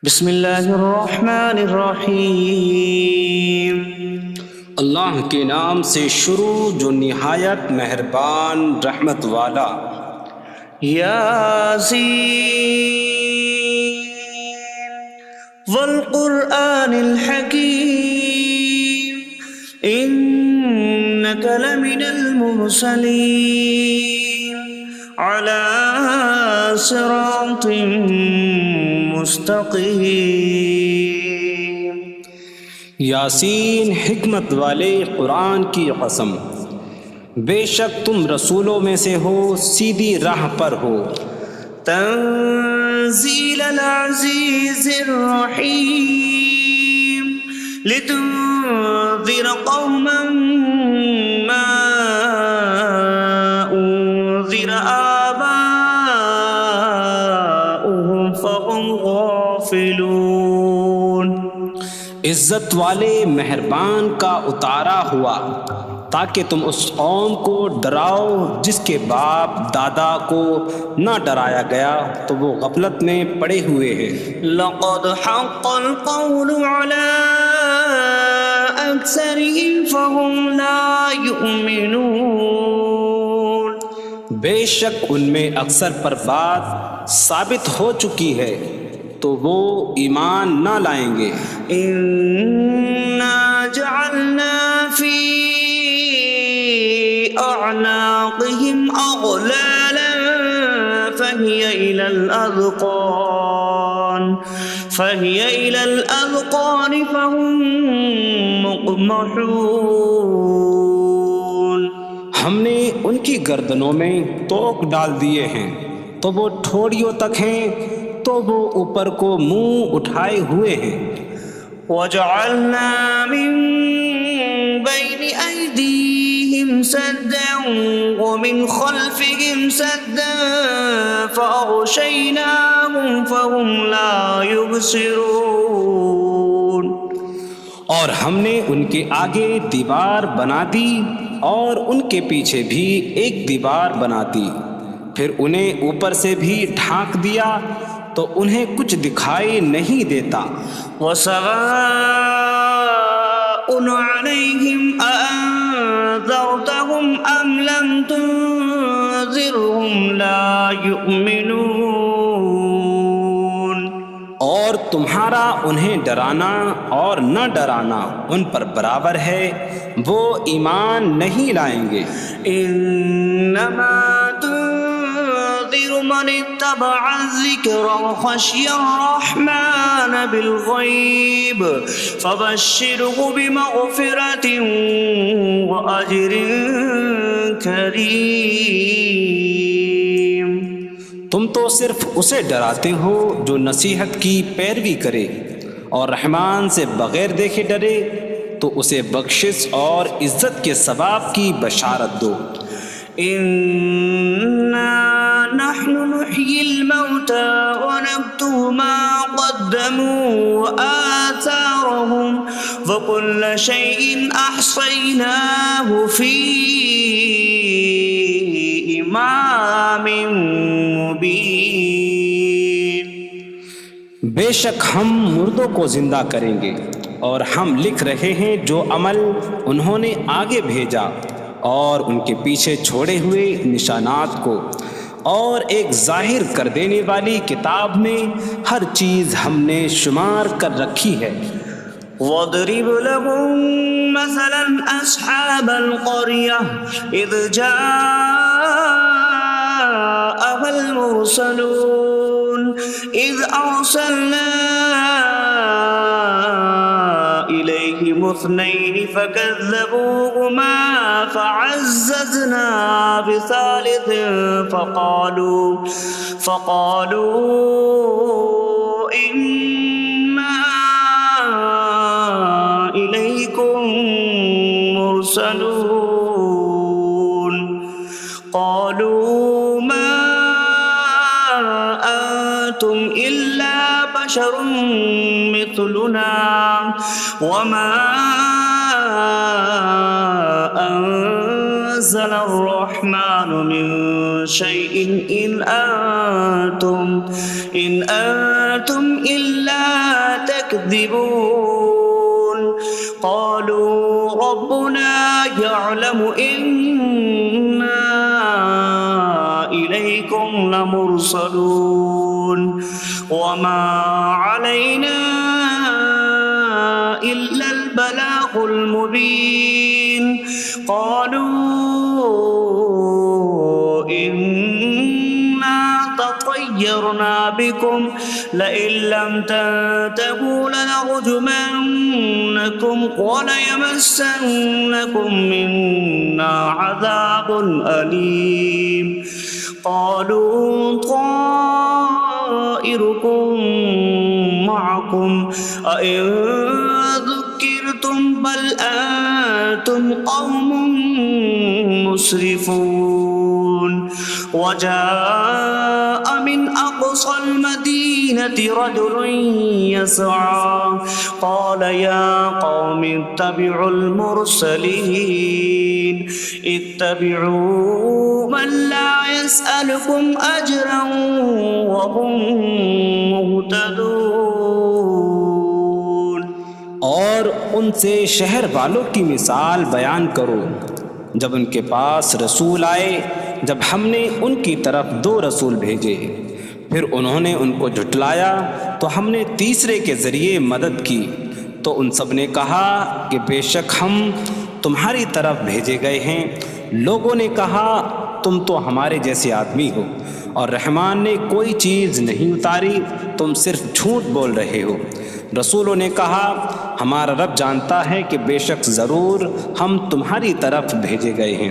بسم اللہ الرحمن الرحیم۔ اللہ کے نام سے شروع جو نہایت مہربان رحمت والا۔ یاسین والقرآن الحکیم انک لمن المرسلین علی صراط مستقیم۔ یاسین حکمت والے قرآن کی قسم، بے شک تم رسولوں میں سے ہو، سیدھی راہ پر ہو۔ تنزیل العزیز الرحیم لتنذر قوما ما انذر آباؤهم فهم غافلون۔ عزت والے مہربان کا اتارا ہوا تاکہ تم اس قوم کو ڈراؤ جس کے باپ دادا کو نہ ڈرایا گیا تو وہ غفلت میں پڑے ہوئے ہیں۔ لقد حق القول على أكثرهم فهم لا يؤمنون۔ بے شک ان میں اکثر پر بات ثابت ہو چکی ہے تو وہ ایمان نہ لائیں گے۔ إنا جعلنا في أعناقهم أغلالا فهي إلى الأذقان فهم مقمحون۔ ہم نے ان کی گردنوں میں توق ڈال دیے ہیں تو وہ ٹھوڑیوں تک ہیں، تو وہ اوپر کو منہ اٹھائے ہوئے ہیں۔ وجعلنا من بين أيديهم سدا ومن خلفهم سدا فأغشيناهم فهم لا يبصرون۔ اور ہم نے ان کے آگے دیوار بنا دی اور ان کے پیچھے بھی ایک دیوار بنا دی، پھر انہیں اوپر سے بھی ڈھانک دیا تو انہیں کچھ دکھائی نہیں دیتا۔ وسواء عليهم أأنذرتهم أم لم تنذرهم لا يؤمنون۔ اور تمہارا انہیں ڈرانا اور نہ ڈرانا ان پر برابر ہے، وہ ایمان نہیں لائیں گے۔ انما تنذر من اتبع الذکر وخشی الرحمن بالغیب فبشره بمغفرة واجر کریم۔ تم تو صرف اسے ڈراتے ہو جو نصیحت کی پیروی کرے اور رحمان سے بغیر دیکھے ڈرے، تو اسے بخشش اور عزت کے ثواب کی بشارت دو۔ انا نحن نحيي الموتى ونكتب ما قدموا وآثارهم وكل شيء أحصيناه في إمام مبين۔ بے شک ہم مردوں کو زندہ کریں گے اور ہم لکھ رہے ہیں جو عمل انہوں نے آگے بھیجا اور ان کے پیچھے چھوڑے ہوئے نشانات کو، اور ایک ظاہر کر دینے والی کتاب میں ہر چیز ہم نے شمار کر رکھی ہے۔ وَاضْرِبْ لَهُم مَّثَلًا أَصْحَابَ الْقَرْيَةِ إِذْ جَاءَهَا الْمُرْسَلُونَ إِذْ أَرْسَلْنَا إِلَيْهِمُ اثْنَيْنِ فَكَذَّبُوهُمَا فَعَزَّزْنَا بِثَالِثٍ فَقَالُوا إِنَّا إِلَيْكُمْ مُرْسَلُونَ۔ قَالُوا مَا أَنتُمْ إِلَّا بَشَرٌ مِثْلُنَا وَمَا أَنتُمْ نزل الرحمن من شيء إن أنتم إلا تكذبون قالوا ربنا يعلم إنا إليكم لمرسلون وما علينا إلا البلاغ المبين قالوا إنا تطيرنا بكم لئن لم تنتهوا لنرجمنكم وليمسنكم منا عذاب أليم قالوا طائركم معكم أئن ذكرتم بل أنتم قوم مسرفون وجاء من أقصى المدينة رجل يسعى قال يا قوم اتبعوا المرسلين اتبعوا من لا يسألكم أجرا وهم مهتدون اور ان سے شہر والوں کی مثال بیان کرو جب ان کے پاس رسول آئے جب ہم نے ان کی طرف 2 رسول بھیجے پھر انہوں نے ان کو جھٹلایا تو ہم نے تیسرے کے ذریعے مدد کی تو ان سب نے کہا کہ بے شک ہم تمہاری طرف بھیجے گئے ہیں لوگوں نے کہا تم تو ہمارے جیسے آدمی ہو اور رحمان نے کوئی چیز نہیں اتاری تم صرف جھوٹ بول رہے ہو رسولوں نے کہا ہمارا رب جانتا ہے کہ بے شک ضرور ہم تمہاری طرف بھیجے گئے ہیں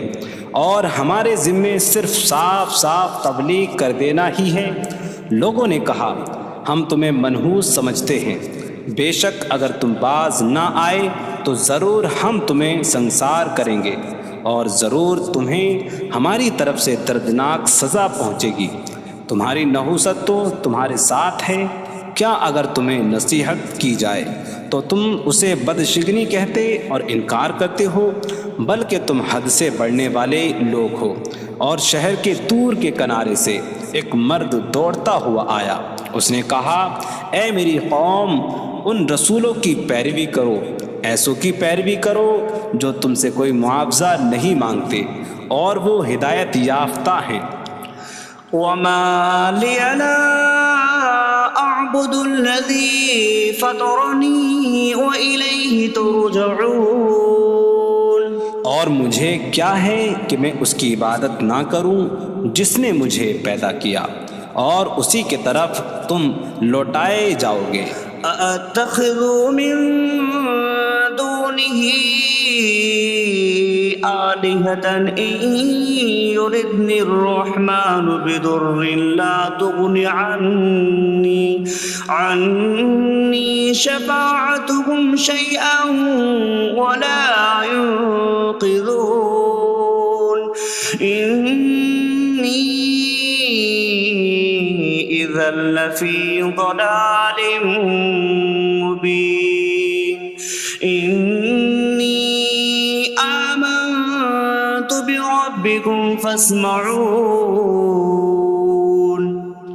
اور ہمارے ذمے صرف صاف صاف تبلیغ کر دینا ہی ہے لوگوں نے کہا ہم تمہیں منحوس سمجھتے ہیں بے شک اگر تم باز نہ آئے تو ضرور ہم تمہیں سنسار کریں گے اور ضرور تمہیں ہماری طرف سے دردناک سزا پہنچے گی تمہاری نحوست تو تمہارے ساتھ ہے کیا اگر تمہیں نصیحت کی جائے تو تم اسے بدشگنی کہتے اور انکار کرتے ہو بلکہ تم حد سے بڑھنے والے لوگ ہو اور شہر کے دور کے کنارے سے ایک مرد دوڑتا ہوا آیا اس نے کہا اے میری قوم ان رسولوں کی پیروی کرو ایسوں کی پیروی کرو جو تم سے کوئی معاوضہ نہیں مانگتے اور وہ ہدایت یافتہ ہیں وما لي لا أعبد الذي فطرني وإليه ترجعون اور مجھے کیا ہے کہ میں اس کی عبادت نہ کروں جس نے مجھے پیدا کیا اور اسی کی طرف تم لوٹائے جاؤ گے أأتخذ من دونه آلهة إن يردني الرحمن بضر لا تغن عني شفاعتهم شيئا ولا ينقذون إني إذا لفي ضلال مبين إني آمنت بربكم فاسمعون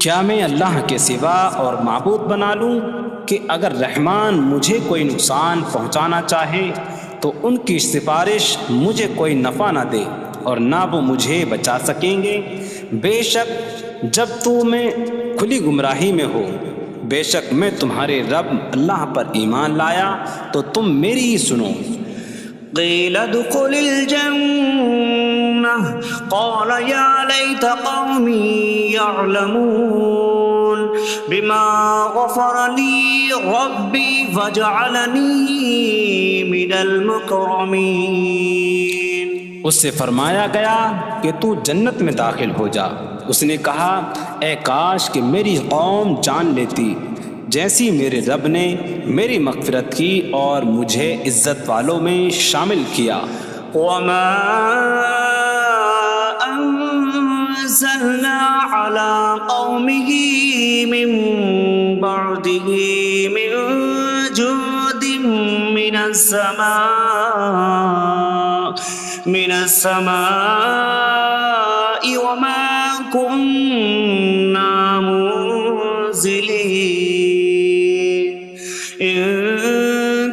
کیا میں اللہ کے سوا اور معبود بنا لوں کہ اگر رحمان مجھے کوئی نقصان پہنچانا چاہے تو ان کی سفارش مجھے کوئی نفع نہ دے اور نہ وہ مجھے بچا سکیں گے بے شک جب میں کھلی گمراہی میں ہو بے شک میں تمہارے رب اللہ پر ایمان لایا تو تم میری ہی سنو قيل ادخل الجنة قال يا ليت قومي يعلمون بما غفر لي ربي فجعلني من المكرمين اس سے فرمایا گیا کہ تو جنت میں داخل ہو جا اس نے کہا اے کاش کہ میری قوم جان لیتی جیسی میرے رب نے میری مغفرت کی اور مجھے عزت والوں میں شامل کیا وما أنزلنا على قومه من بعده من جود من السماء من السماء وما كنا منزلين إن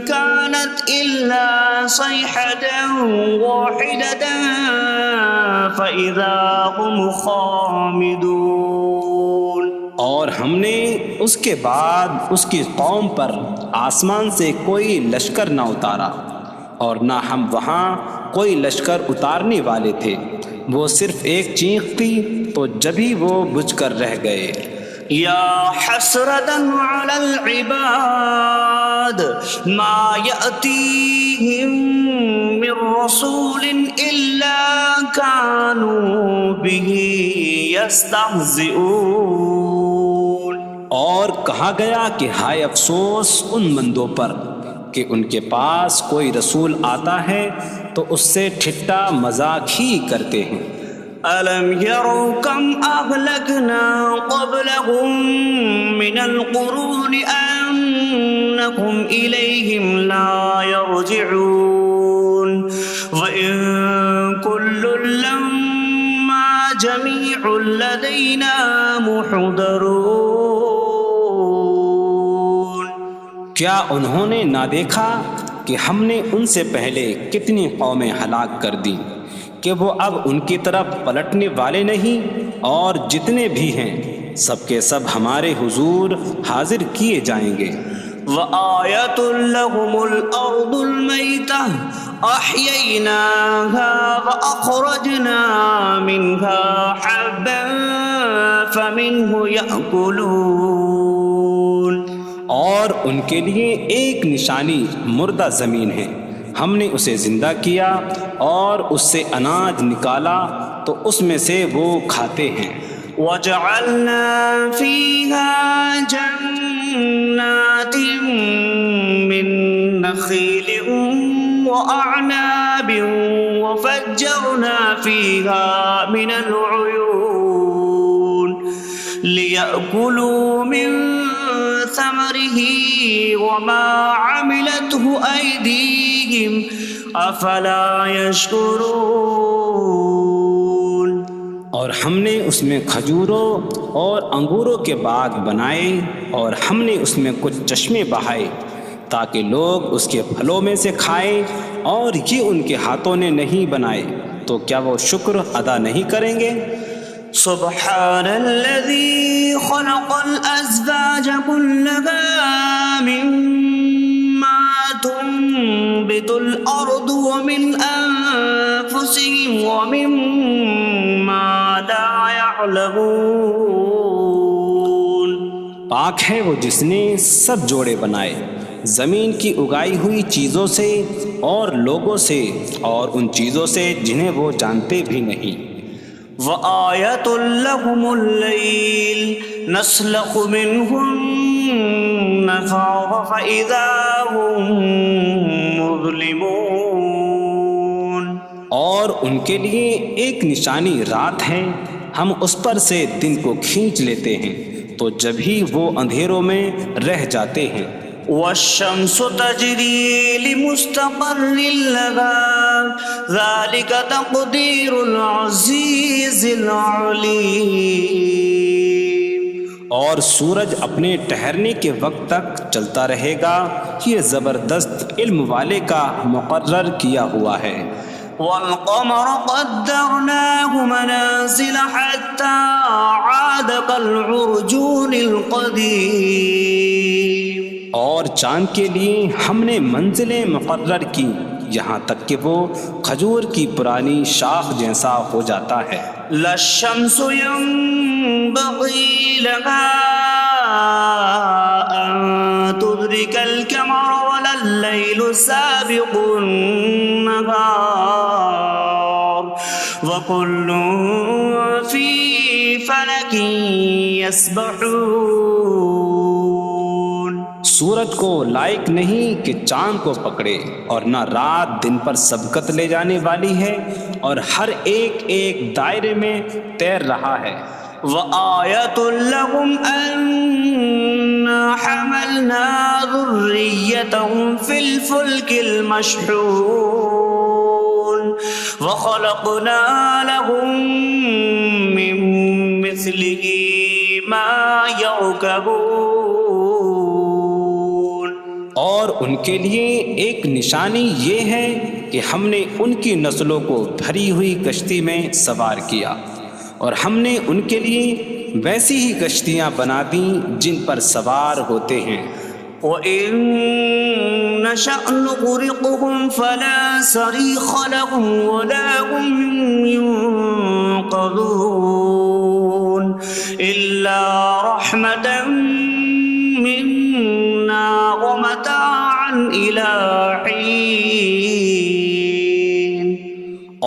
كانت إلا صيحة واحدة فإذا هم خامدون۔ اور ہم نے اس کے بعد اس کی قوم پر آسمان سے کوئی لشکر نہ اتارا، اور نہ ہم وہاں کوئی لشکر اتارنے والے تھے، وہ صرف ایک چیخ تھی تو جبھی وہ بجھ کر رہ گئے۔ یا حسرة على العباد ما يأتيهم من رسول إلا كانوا به يستهزئون۔ اور کہا گیا کہ ہائے افسوس ان بندوں پر کہ ان کے پاس کوئی رسول آتا ہے تو اس سے ٹھٹا مذاق ہی کرتے ہیں۔ أَلَمْ يَرَوْا كَمْ أَهْلَكْنَا قَبْلَهُمْ مِنَ الْقُرُونِ أَنَّكُمْ إِلَيْهِمْ لَا يَرْجِعُونَ وَإِن كُلٌّ لَّمَّا جَمِيعٌ لَّدَيْنَا مُحْضَرُونَ۔ کیا انہوں نے نہ دیکھا کہ ہم نے ان سے پہلے کتنی قومیں ہلاک کر دیں کہ وہ اب ان کی طرف پلٹنے والے نہیں، اور جتنے بھی ہیں سب کے سب ہمارے حضور حاضر کیے جائیں گے۔ وَآيَةٌ لَّهُمُ الْأَرْضُ الْمَيْتَةُ أَحْيَيْنَاهَا وَأَخْرَجْنَا مِنْهَا حَبًّا فَمِنْهُ يَأْكُلُونَ۔ اور ان کے لیے ایک نشانی مردہ زمین ہے، ہم نے اسے زندہ کیا اور اس سے اناج نکالا تو اس میں سے وہ کھاتے ہیں۔ وَجَعَلْنَا فِيهَا جَنَّاتٍ مِّن نَّخِيلٍ وَأَعْنَابٍ وَفَجَّرْنَا فِيهَا مِنَ الْعُيُونِ لِيَأْكُلُوا مِن ثَمَرِهِ وَمَا عَمِلَتْهُ أَيْدِيهِمْ أَفَلَا يَشْكُرُونَ۔ اور ہم نے اس میں کھجوروں اور انگوروں کے باغ بنائے، اور ہم نے اس میں کچھ چشمے بہائے تاکہ لوگ اس کے پھلوں میں سے کھائیں، اور یہ ان کے ہاتھوں نے نہیں بنائے، تو کیا وہ شکر ادا نہیں کریں گے؟ سبحان الذي خلق الأزواج كلها مما تنبت الأرض ومن أنفسهم ومما لا يعلمون۔ پاک ہے وہ جس نے سب جوڑے بنائے زمین کی اگائی ہوئی چیزوں سے اور لوگوں سے اور ان چیزوں سے جنہیں وہ جانتے بھی نہیں۔ وَآيَةٌ لَّهُمُ اللَّيْلُ نَسْلَخُ مِنْهُ النَّهَارَ فَإِذَا هُم مُظْلِمُونَ۔ اور ان کے لیے ایک نشانی رات ہے، ہم اس پر سے دن کو کھینچ لیتے ہیں تو جبھی وہ اندھیروں میں رہ جاتے ہیں۔ وَالشَّمْسُ تَجْرِي لِمُسْتَقَرٍّ لَّهَا ذَلِكَ تَقْدِيرُ الْعَزِيزِ الْعَلِيمِ۔ اور سورج اپنے ٹھہرنے کے وقت تک چلتا رہے گا، یہ زبردست علم والے کا مقرر کیا ہوا ہے۔ وَالْقَمَرَ قَدَّرْنَاهُ مَنَازِلَ حَتَّى عَادَ كَالْعُرْجُونِ الْقَدِيمِ۔ اور چاند کے لیے ہم نے منزلیں مقرر کی یہاں تک کہ وہ کھجور کی پرانی شاخ جیسا ہو جاتا ہے۔ لا الشمس ينبغي لها أن تدرك القمر ولا الليل سابق النهار وكل في فلك يسبحون۔ سورج کو لائق نہیں کہ چاند کو پکڑے، اور نہ رات دن پر سبقت لے جانے والی ہے، اور ہر ایک ایک دائرے میں تیر رہا ہے۔ وَآيَةٌ لَّهُمْ أَنَّا حَمَلْنَا ذُرِّيَّتَهُمْ فِي الْفُلْكِ الْمَشْحُونِ۔ وخلقنا لهم من مثله ما يركبون. اور ان کے لیے ایک نشانی یہ ہے کہ ہم نے ان کی نسلوں کو بھری ہوئی کشتی میں سوار کیا، اور ہم نے ان کے لیے ویسی ہی کشتیاں بنا دیں جن پر سوار ہوتے ہیں. وَإِن نَّشَأْ نُغْرِقْهُمْ فَلَا صَرِيخَ لَهُمْ وَلَا هُمْ يُنقَذُونَ إِلَّا رَحْمَةً مِّنَّا وَمَتَاعًا إِلَىٰ حِينٍ.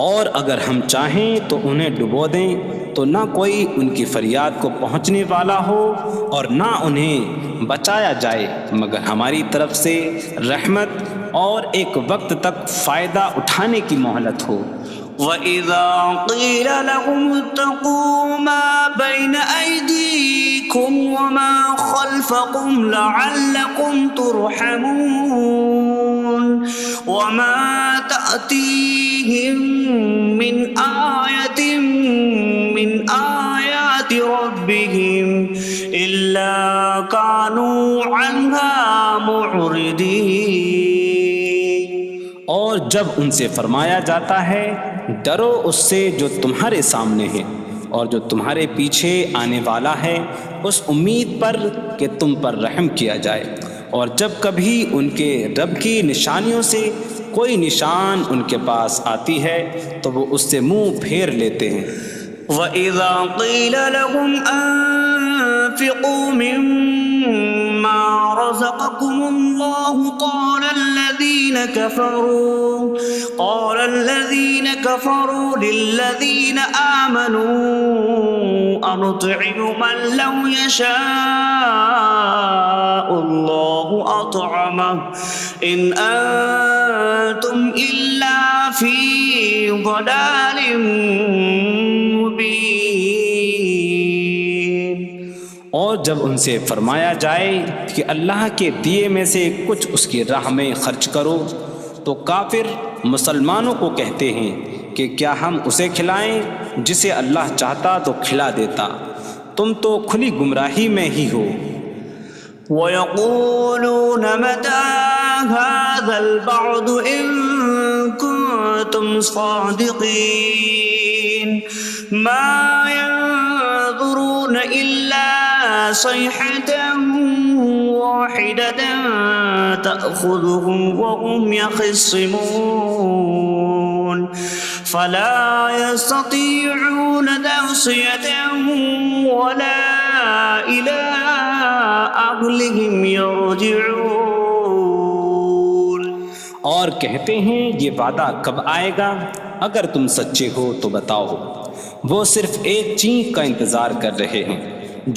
اور اگر ہم چاہیں تو انہیں ڈبو دیں تو نہ کوئی ان کی فریاد کو پہنچنے والا ہو اور نہ انہیں بچایا جائے مگر ہماری طرف سے رحمت اور ایک وقت تک فائدہ اٹھانے کی مہلت ہو. وَإِذَا قِيلَ لَهُمُ اتَّقُوا مَا بَيْنَ أَيْدِيكُمْ وَمَا خَلْفَكُمْ لَعَلَّكُمْ تُرْحَمُونَ وَمَا تَأْتِيهِم مِّنْ آيَةٍ مِّنْ آيَاتِ رَبِّهِمْ إِلَّا كَانُوا عَنْهَا مُعْرِضِينَ. اور جب ان سے فرمایا جاتا ہے ڈرو اس سے جو تمہارے سامنے ہے اور جو تمہارے پیچھے آنے والا ہے، اس امید پر کہ تم پر رحم کیا جائے، اور جب کبھی ان کے رب کی نشانیوں سے کوئی نشان ان کے پاس آتی ہے تو وہ اس سے منہ پھیر لیتے ہیں. وَإِذَا قِيلَ لَهُمْ أَنفِقُوا مِمَّا رَزَقَكُمُ اللَّهُ قَالَ الَّذِينَ كَفَرُوا لِلَّذِينَ آمَنُوا أَنُطْعِمُ مَن لَّوْ يَشَاءُ اللَّهُ أَطْعَمَهُ إِنْ أَنتُمْ إِلَّا فِي ضَلَالٍ مبین. اور جب ان سے فرمایا جائے کہ اللہ کے دیے میں سے کچھ اس کی راہ میں خرچ کرو تو کافر مسلمانوں کو کہتے ہیں کہ کیا ہم اسے کھلائیں جسے اللہ چاہتا تو کھلا دیتا، تم تو کھلی گمراہی میں ہی ہو. وَيَقُولُونَ مَتَىٰ هَٰذَا الْوَعْدُ إِن كُنتُمْ صَادِقِينَ مَا يَنظُرُونَ إِلَّا صَيْحَةً وَاحِدَةً تَأْخُذُهُمْ وَهُمْ يَخِصِّمُونَ فَلَا يَسْتَطِيعُونَ تَوْصِيَةً وَلَا إِلَىٰ أَهْلِهِمْ يَرْجِعُونَ. اور کہتے ہیں یہ وعدہ کب آئے گا؟ اگر تم سچے ہو تو بتاؤ. وہ صرف ایک چینک کا انتظار کر رہے ہیں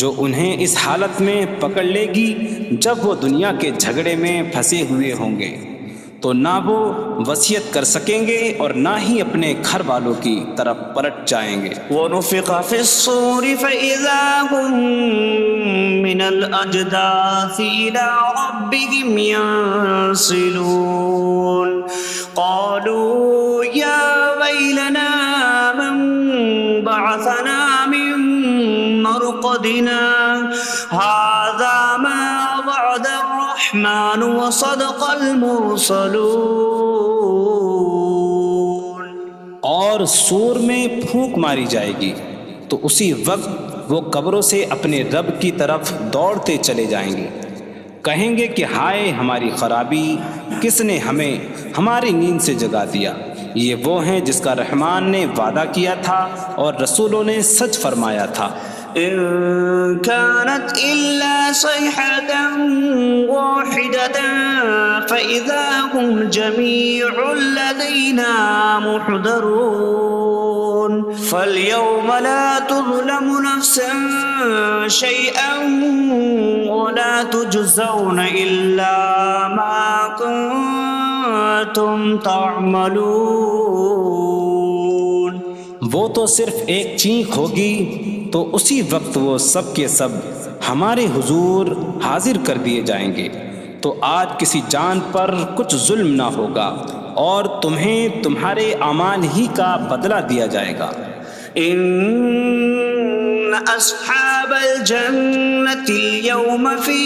جو انہیں اس حالت میں پکڑ لے گی جب وہ دنیا کے جھگڑے میں پھنسے ہوئے ہوں گے، تو نہ وہ وصیت کر سکیں گے اور نہ ہی اپنے گھر والوں کی طرف پلٹ جائیں گے. وَنُفِخَ فِي الصُّورِ فَإِذَا هُم مِّنَ الْأَجْدَاثِ إِلَىٰ رَبِّهِمْ يَنسِلُونَ قَالُوا يَا وَيْلَنَا مَن بَعَثَنَا مِن مَّرْقَدِنَا هَٰذَا مَا وَعَدَ الرَّحْمَٰنُ وَصَدَقَ الْمُرْسَلُونَ. اور سور میں پھونک ماری جائے گی تو اسی وقت وہ قبروں سے اپنے رب کی طرف دوڑتے چلے جائیں گے، کہیں گے کہ ہائے ہماری خرابی، کس نے ہمیں ہماری نیند سے جگا دیا. یہ وہ ہیں جس کا رحمان نے وعدہ کیا تھا اور رسولوں نے سچ فرمایا تھا. إن كانت إلا صيحة واحدة فإذا هم جميع لدينا محضرون. فاليوم لا تظلم نفس شيئا ولا تجزون إلا ما كنتم تعملون. وہ تو صرف ایک چینک ہوگی تو اسی وقت وہ سب کے سب ہمارے حضور حاضر کر دیے جائیں گے، تو آج کسی جان پر کچھ ظلم نہ ہوگا اور تمہیں تمہارے اعمال ہی کا بدلہ دیا جائے گا۔ إن أصحاب الجنة اليوم في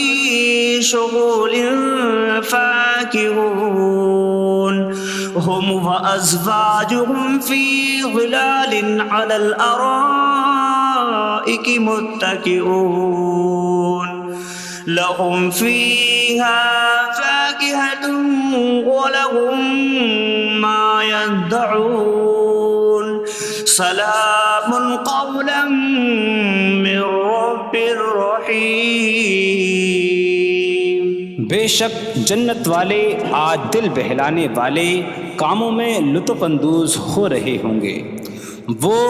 شغل فاكهون هم وأزواجهم في ظلال على الأرائك متكئون لهم فيها فاكهة ولهم ما يدعون سلام قولا من رب رحیم۔ بے شک جنت والے آج دل بہلانے والے کاموں میں لطف اندوز ہو رہے ہوں گے۔ وہ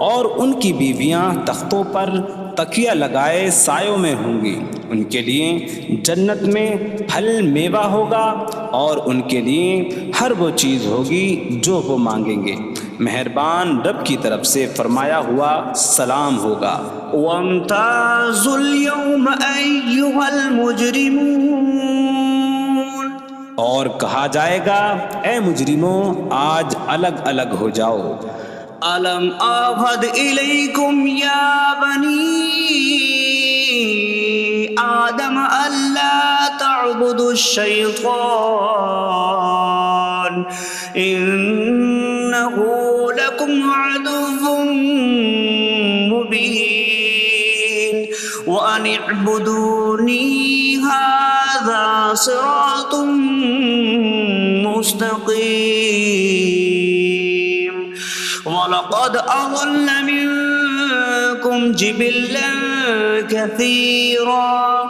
اور ان کی بیویاں تختوں پر تکیہ لگائے سایوں میں ہوں گی۔ ان کے لیے جنت میں پھل میوہ ہوگا اور ان کے لیے ہر وہ چیز ہوگی جو وہ مانگیں گے۔ مہربان رب کی طرف سے فرمایا ہوا سلام ہوگا۔ وامتازوا اليوم أيها المجرمون، اور کہا جائے گا اے مجرموں آج الگ الگ ہو جاؤ۔ ألم أعهد إليكم يا بني آدم ألا تعبدوا الشيطان إنه لكم عدو مبين وأن اعبدوني هذا صراط مستقيم وَلَقَدْ أَضَلَّ مِنكُمْ جِبِلًّا كَثِيرًا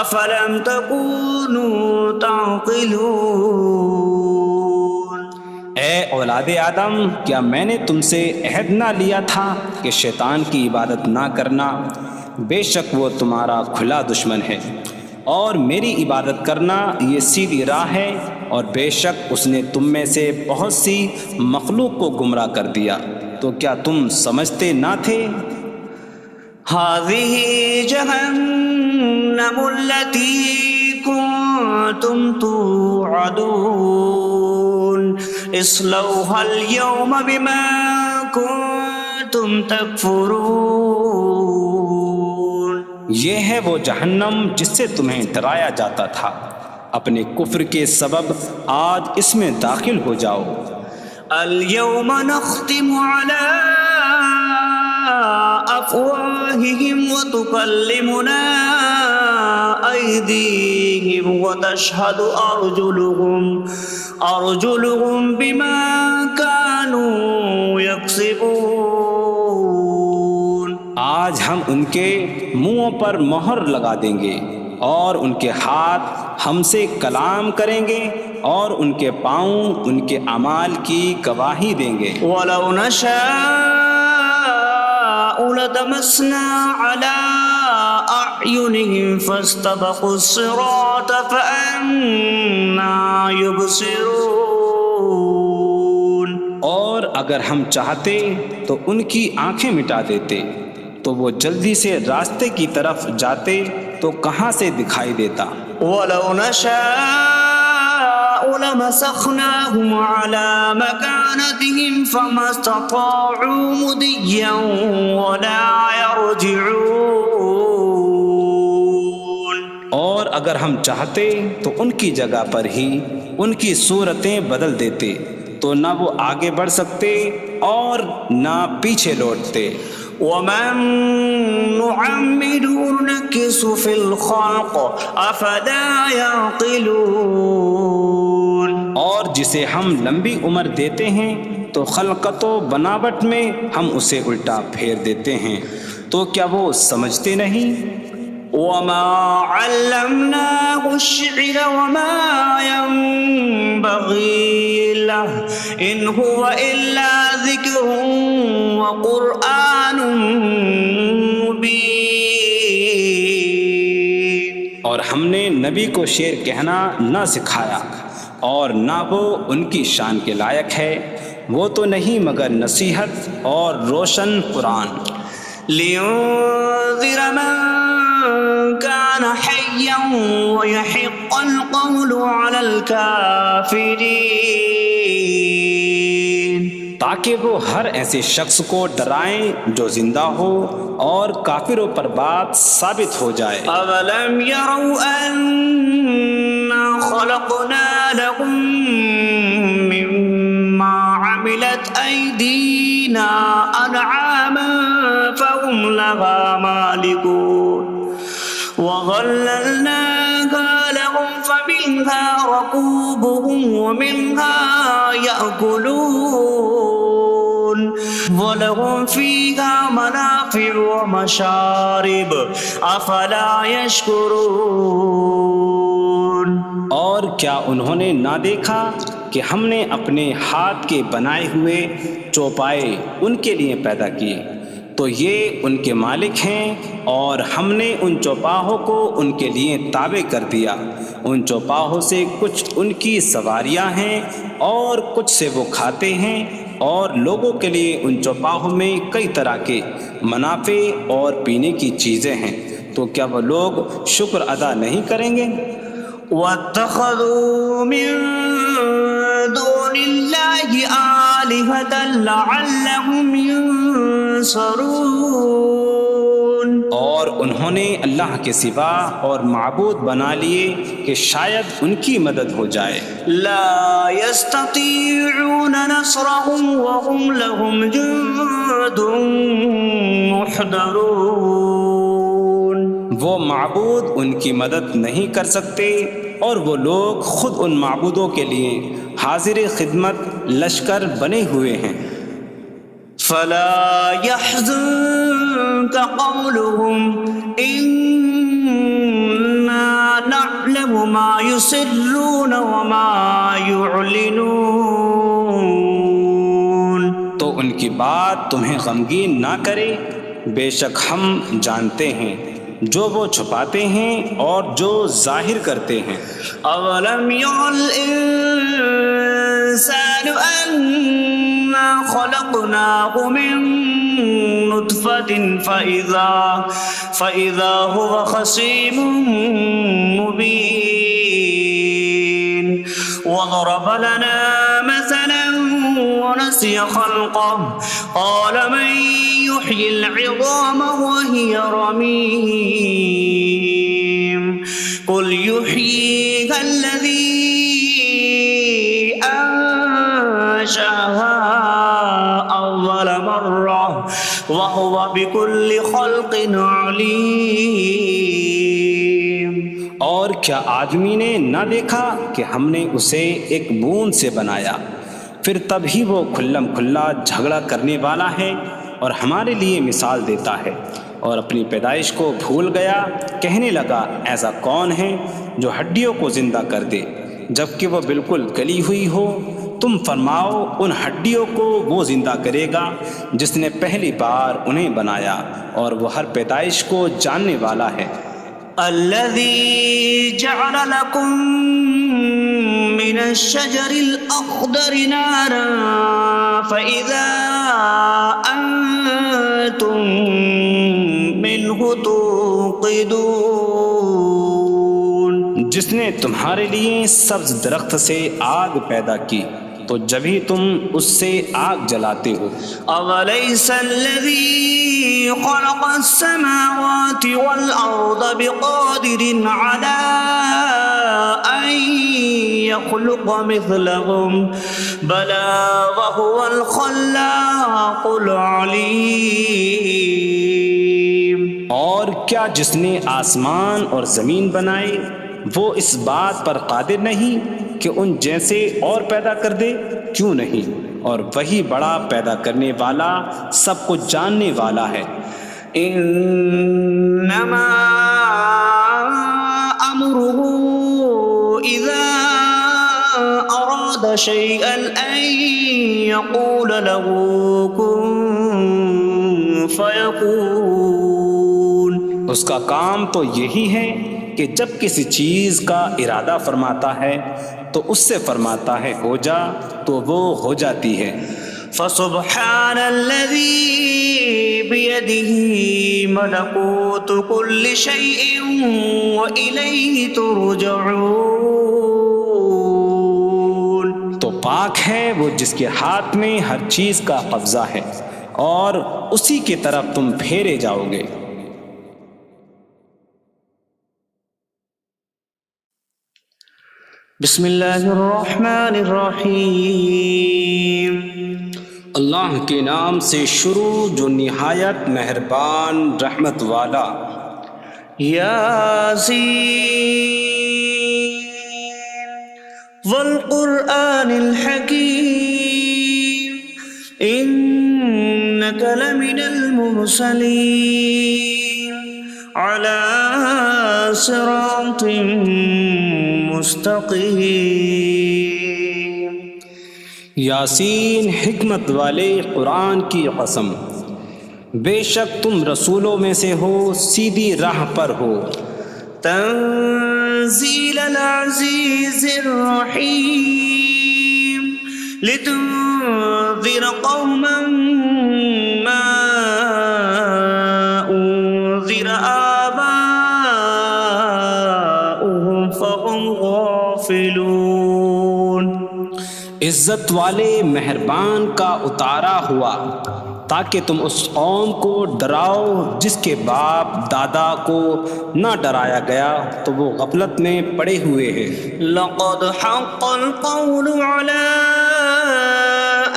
أَفَلَمْ تَكُونُوا تَعْقِلُونَ۔ اے اولاد آدم، کیا میں نے تم سے عہد نہ لیا تھا کہ شیطان کی عبادت نہ کرنا؟ بے شک وہ تمہارا کھلا دشمن ہے، اور میری عبادت کرنا یہ سیدھی راہ ہے، اور بے شک اس نے تم میں سے بہت سی مخلوق کو گمراہ کر دیا، تو کیا تم سمجھتے نہ تھے؟ هذه جهنم التي كنتم توعدون اصلوها اليوم بما كنتم تكفرون۔ یہ ہے وہ جہنم جس سے تمہیں ڈرایا جاتا تھا، اپنے کفر کے سبب آج اس میں داخل ہو جاؤ۔ اليوم نختم على أفواههم وتكلمنا أيديهم وتشهد أرجلهم بما كانوا يكسبون۔ آج ہم ان کے منہوں پر مہر لگا دیں گے، اور ان کے ہاتھ ہم سے کلام کریں گے، اور ان کے پاؤں ان کے اعمال کی گواہی دیں گے۔ وَلَوْ نَشَاءُ لَطَمَسْنَا عَلَىٰ أَعْيُنِهِمْ فَاسْتَبَقُوا الصِّرَاطَ فَأَنَّىٰ يُبْصِرُونَ۔ اور اگر ہم چاہتے تو ان کی آنکھیں مٹا دیتے، تو وہ جلدی سے راستے کی طرف جاتے تو کہاں سے دکھائی دیتا۔ وَلَوْ نَشَاءُ لَمَسَخْنَاهُمْ عَلَىٰ مَكَانَتِهِمْ فَمَا اسْتَطَاعُوا مُضِيًّا وَلَا يَرْجِعُونَ۔ اور اگر ہم چاہتے تو ان کی جگہ پر ہی ان کی صورتیں بدل دیتے، تو نہ وہ آگے بڑھ سکتے اور نہ پیچھے لوٹتے۔ وَمَن نُّعَمِّرْهُ نُنَكِّسْهُ فِي الْخَلْقِ أَفَلَا يَعْقِلُونَ۔ اور جسے ہم لمبی عمر دیتے ہیں تو خلقت و بناوٹ میں ہم اسے الٹا پھیر دیتے ہیں، تو کیا وہ سمجھتے نہیں؟ وَمَا عَلَّمْنَاهُ الشِّعْرَ وَمَا يَنبَغِي لَهُ إِنْ هُوَ إِلَّا ذِكْرٌ وَقُرْآنٌ مُّبِينٌ۔ اور ہم نے نبی کو شعر کہنا نہ سکھایا، اور نہ وہ ان کی شان کے لائق ہے، وہ تو نہیں مگر نصیحت اور روشن قرآن۔ لِيُنذِرَ مَن كَانَ حَيًّا حيا ويحق القول على الكافرين تاکہ وہ ہر ایسے شخص کو ڈرائیں جو زندہ ہو اور کافروں پر بات ثابت ہو جائے۔ أولم يروا أنا خلقنا لهم مما عملت أيدينا أنعاما فهم لها مالكون وظللناها لهم فمنها ركوبهم ومنها يأكلون وَلَهُمْ فِيهَا مَنَافِعُ وَمَشَارِبُ أَفَلَا يَشْكُرُونَ۔ اور کیا انہوں نے نہ دیکھا کہ ہم نے اپنے ہاتھ کے بنائے ہوئے چوپائے ان کے لیے پیدا کیے، تو یہ ان کے مالک ہیں، اور ہم نے ان چوپاہوں کو ان کے لیے تابع کر دیا۔ ان چوپاہوں سے کچھ ان کی سواریاں ہیں اور کچھ سے وہ کھاتے ہیں، اور لوگوں کے لیے ان چوپاہوں میں کئی طرح کے منافع اور پینے کی چیزیں ہیں، تو کیا وہ لوگ شکر ادا نہیں کریں گے؟ وَاتَّخَذُوا مِن دُونِ اللَّهِ آلِهَةً لَعَلَّهُمْ يُنصَرُونَ۔ اور انہوں نے اللہ کے سوا اور معبود بنا لیے کہ شاید ان کی مدد ہو جائے۔ لا يستطيعون نصرهم وهم لهم جند محضرون۔ وہ معبود ان کی مدد نہیں کر سکتے، اور وہ لوگ خود ان معبودوں کے لیے حاضر خدمت لشکر بنے ہوئے ہیں۔ فلا يحزنك قولهم إنا نعلم ما يسرون وما يعلنون۔ تو ان کی بات تمہیں غمگین نہ کرے، بے شک ہم جانتے ہیں جو وہ چھپاتے ہیں اور جو ظاہر کرتے ہیں۔ اولم ير الانسان انا خلقناه من نطفة فإذا هو خصيم مبين وضرب لنا مثلا ونسي خلقه قال من يحيي العظام وهي رميم قل يحييها الذي أنشأها أول مرة وهو بكل خلق عليم۔ اور کیا آدمی نے نہ دیکھا کہ ہم نے اسے ایک بوند سے بنایا، پھر تب ہی وہ کھلم کھلا جھگڑا کرنے والا ہے اور ہمارے لیے مثال دیتا ہے، اور اپنی پیدائش کو بھول گیا، کہنے لگا ایسا کون ہے جو ہڈیوں کو زندہ کر دے جبکہ وہ بالکل گلی ہوئی ہو؟ تم فرماؤ ان ہڈیوں کو وہ زندہ کرے گا جس نے پہلی بار انہیں بنایا، اور وہ ہر پیدائش کو جاننے والا ہے۔ الذي جعل لكم من الشجر الأخضر نارا فإذا أنتم منه توقدون۔ جس نے تمہارے لیے سبز درخت سے آگ پیدا کی تو جبھی تم اس سے آگ جلاتے ہو۔ أَوَلَيْسَ الَّذِي خَلَقَ السَّمَاوَاتِ وَالْأَرْضَ بِقَادِرٍ عَلَىٰ أَن يَخْلُقَ مِثْلَهُم بَلَىٰ وَهُوَ الْخَلَّاقُ الْعَلِيمُ۔ اور کیا جس نے آسمان اور زمین بنائے وہ اس بات پر قادر نہیں کہ ان جیسے اور پیدا کر دے؟ کیوں نہیں، اور وہی بڑا پیدا کرنے والا سب کچھ جاننے والا ہے۔ انما امره اذا اراد شيئا ان يقول له كن فيكون۔ اس کا کام تو یہی ہے کہ جب کسی چیز کا ارادہ فرماتا ہے تو اس سے فرماتا ہے ہو جا، تو وہ ہو جاتی ہے۔ فسبحان الذي بيده ملكوت كل شيء وإليه ترجعون. تو پاک ہے وہ جس کے ہاتھ میں ہر چیز کا قبضہ ہے اور اسی کی طرف تم پھیرے جاؤ گے. بسم اللہ الرحمن الرحیم. اللہ کے نام سے شروع جو نہایت مہربان رحمت والا. یاسین والقرآن الحکیم انک لمن المرسلین علی صراط مستقیم. یاسین حکمت والے قرآن کی قسم، بے شک تم رسولوں میں سے ہو، سیدھی راہ پر ہو. تنزیل العزیز الرحیم لتنذر قوما ما انذر آباؤهم فهم غافلون. عزت والے مہربان کا اتارا ہوا تاکہ تم اس قوم کو ڈراؤ جس کے باپ دادا کو نہ ڈرایا گیا تو وہ غفلت میں پڑے ہوئے ہیں. لقد حق القول على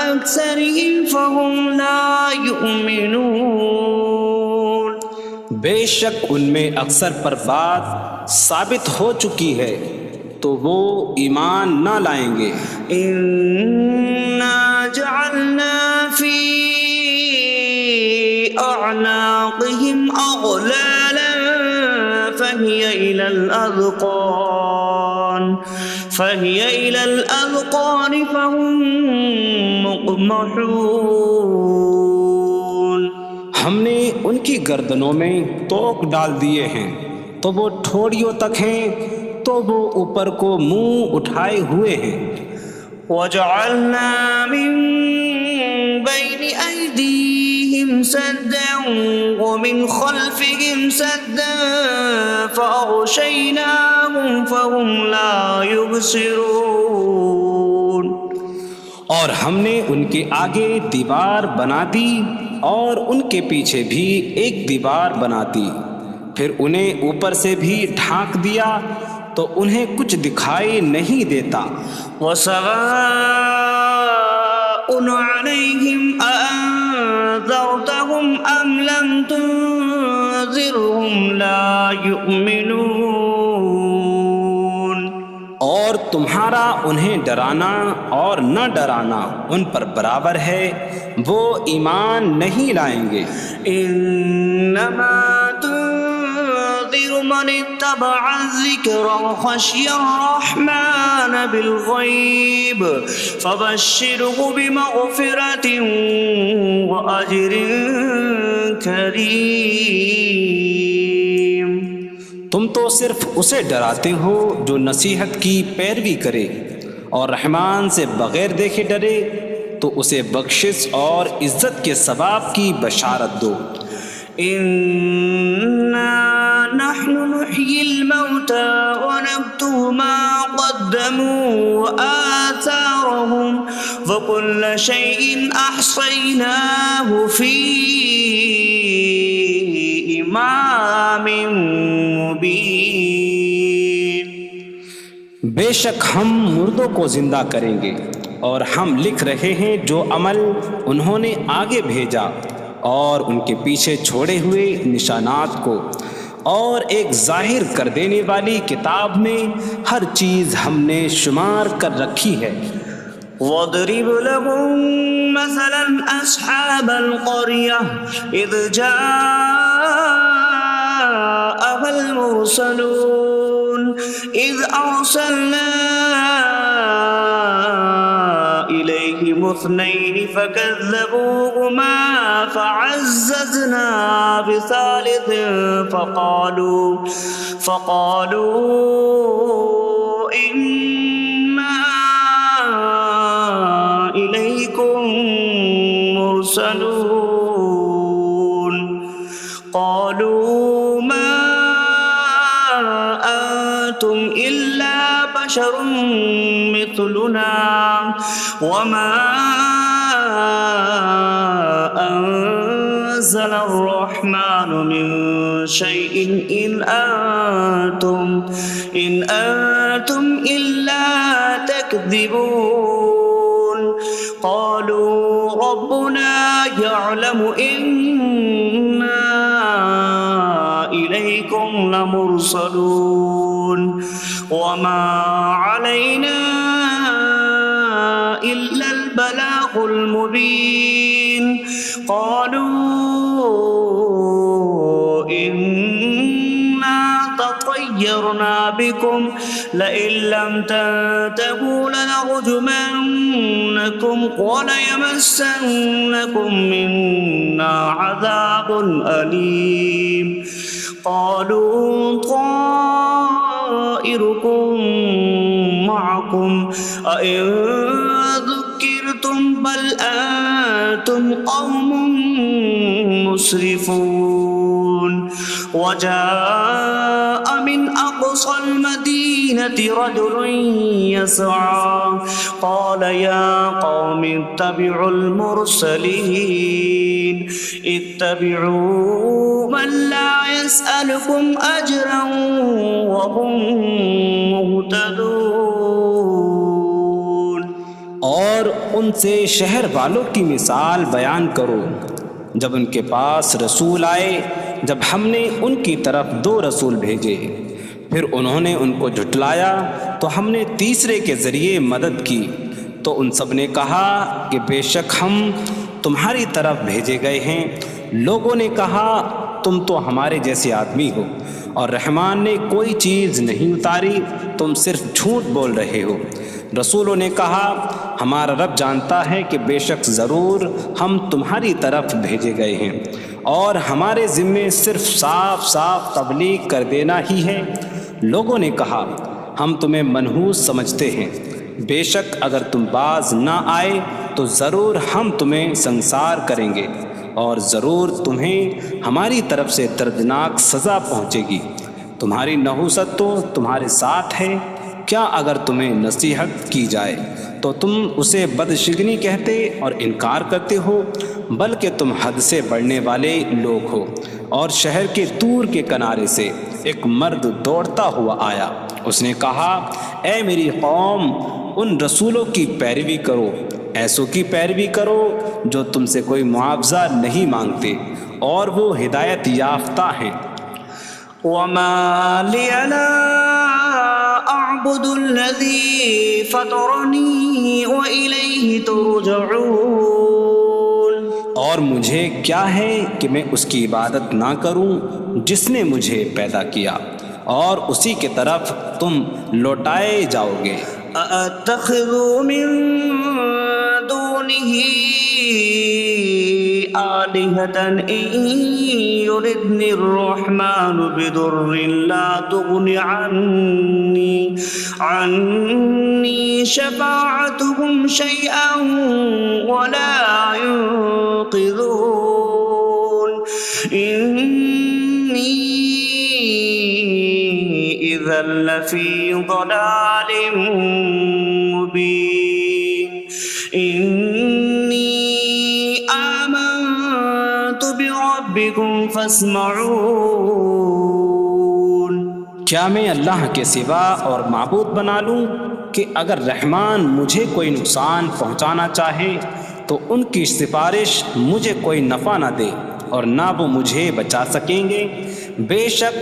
أكثرهم فهم لا يؤمنون. بے شک ان میں اکثر پر بات ثابت ہو چکی ہے تو وہ ایمان نہ لائیں گے. إنا جعلنا في أعناقهم أغلالا فهي إلى الأذقان فهم مقمحون. ہم نے ان کی گردنوں میں توق ڈال دیے ہیں تو وہ ٹھوڑیوں تک ہیں تو وہ اوپر کو منہ اٹھائے ہوئے ہیں. وجعلنا من بين أيديهم سدا ومن خلفهم سدا فأغشيناهم فهم لا يبصرون. اور ہم نے ان کے آگے دیوار بنا دی اور ان کے پیچھے بھی ایک دیوار بنا دی، پھر انہیں اوپر سے بھی ڈھانک دیا تو انہیں کچھ دکھائی نہیں دیتا. وسواء عليهم أأنذرتهم أم لم تنذرهم لا يؤمنون. اور تمہارا انہیں ڈرانا اور نہ ڈرانا ان پر برابر ہے، وہ ایمان نہیں لائیں گے. انما تنذر من اتبع الذکر وخشی الرحمن بالغیب فبشره بمغفرة وأجر کریم. تم تو صرف اسے ڈراتے ہو جو نصیحت کی پیروی کرے اور رحمان سے بغیر دیکھے ڈرے تو اسے بخشش اور عزت کے ثواب کی بشارت دو. انا نحن نحيي الموتى ونكتب ما قدموا وآثارهم وكل شيء أحصيناه في إمام مبين. بے شک ہم مردوں کو زندہ کریں گے اور ہم لکھ رہے ہیں جو عمل انہوں نے آگے بھیجا اور ان کے پیچھے چھوڑے ہوئے نشانات کو، اور ایک ظاہر کر دینے والی کتاب میں ہر چیز ہم نے شمار کر رکھی ہے. وَاضْرِبْ لَهُم مَّثَلًا أَصْحَابَ الْقَرْيَةِ إِذْ جَاءَهَا الْمُرْسَلُونَ إِذْ أَرْسَلْنَا إِلَيْهِمُ اثْنَيْنِ فَكَذَّبُوهُمَا فَعَزَّزْنَا بِثَالِثٍ فَقَالُوا إِنَّا إِلَيْكُمْ لمرسلون قالوا ما أنتم إلا بشر مثلنا وما أنزل الرحمن من شيء إن أنتم إلا تكذبون قالوا ربنا يعلم إنا إليكم لمرسلون وما علينا إلا البلاغ المبين قالوا إنا تطيرنا بكم لئن لم تنتهوا لنرجمنكم وليمسنكم منا عذاب أليم قالوا طائركم معكم أئن ذكرتم بل أنتم قوم مسرفون وجاء من أقصى المدينة رجل يسعى قال يا قوم اتبعوا المرسلين اتبعوا من لا يسألكم أجرا وهم مهتدون اور ان سے شہر والوں کی مثال بیان کرو جب ان کے پاس رسول آئے جب ہم نے ان کی طرف 2 رسول بھیجے پھر انہوں نے ان کو جھٹلایا تو ہم نے تیسرے کے ذریعے مدد کی تو ان سب نے کہا کہ بے شک ہم تمہاری طرف بھیجے گئے ہیں لوگوں نے کہا تم تو ہمارے جیسے آدمی ہو اور رحمان نے کوئی چیز نہیں اتاری تم صرف جھوٹ بول رہے ہو رسولوں نے کہا ہمارا رب جانتا ہے کہ بے شک ضرور ہم تمہاری طرف بھیجے گئے ہیں اور ہمارے ذمے صرف صاف صاف تبلیغ کر دینا ہی ہے لوگوں نے کہا ہم تمہیں منحوس سمجھتے ہیں بے شک اگر تم باز نہ آئے تو ضرور ہم تمہیں سنسار کریں گے اور ضرور تمہیں ہماری طرف سے دردناک سزا پہنچے گی تمہاری نحوست تو تمہارے ساتھ ہے کیا اگر تمہیں نصیحت کی جائے تو تم اسے بدشگنی کہتے اور انکار کرتے ہو بلکہ تم حد سے بڑھنے والے لوگ ہو اور شہر کے دور کے کنارے سے ایک مرد دوڑتا ہوا آیا اس نے کہا اے میری قوم ان رسولوں کی پیروی کرو ایسوں کی پیروی کرو جو تم سے کوئی معاوضہ نہیں مانگتے اور وہ ہدایت یافتہ ہیں وما لي لا أعبد الذي فطرني وإليه ترجعون اور مجھے کیا ہے کہ میں اس کی عبادت نہ کروں جس نے مجھے پیدا کیا اور اسی کی طرف تم لوٹائے جاؤ گے أأتخذ من دونه آلهة إن يردني الرحمن بضر لا تغن عني شفاعتهم شيئا ولا ينقذون إني إذا لفي ضلال مبين إني آمنت بربكم فاسمعون کیا میں اللہ کے سوا اور معبود بنا لوں کہ اگر رحمان مجھے کوئی نقصان پہنچانا چاہے تو ان کی سفارش مجھے کوئی نفع نہ دے اور نہ وہ مجھے بچا سکیں گے بے شک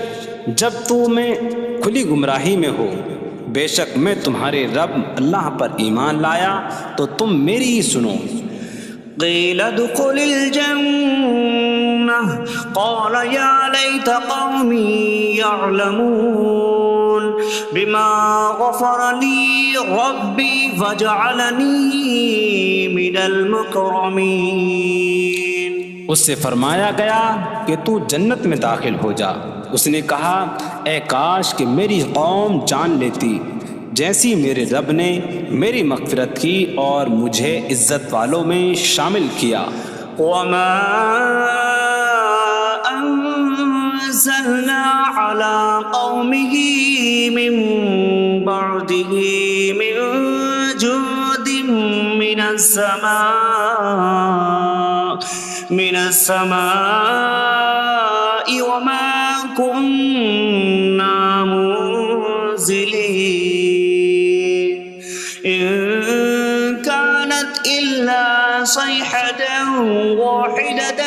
جب میں کھلی گمراہی میں ہو بے شک میں تمہارے رب اللہ پر ایمان لایا تو تم میری ہی سنو قیل ادخل الجنة قال یا لیت قومی یعلمون بما غفر لی ربی وجعلنی من المکرمین اس سے فرمایا گیا کہ تو جنت میں داخل ہو جا اس نے کہا اے کاش کہ میری قوم جان لیتی جیسی میرے رب نے میری مغفرت کی اور مجھے عزت والوں میں شامل کیا وما أنزلنا على قومه من بعده من جود من السماء وما كنا منزلين إن كانت إلا صيحة واحدة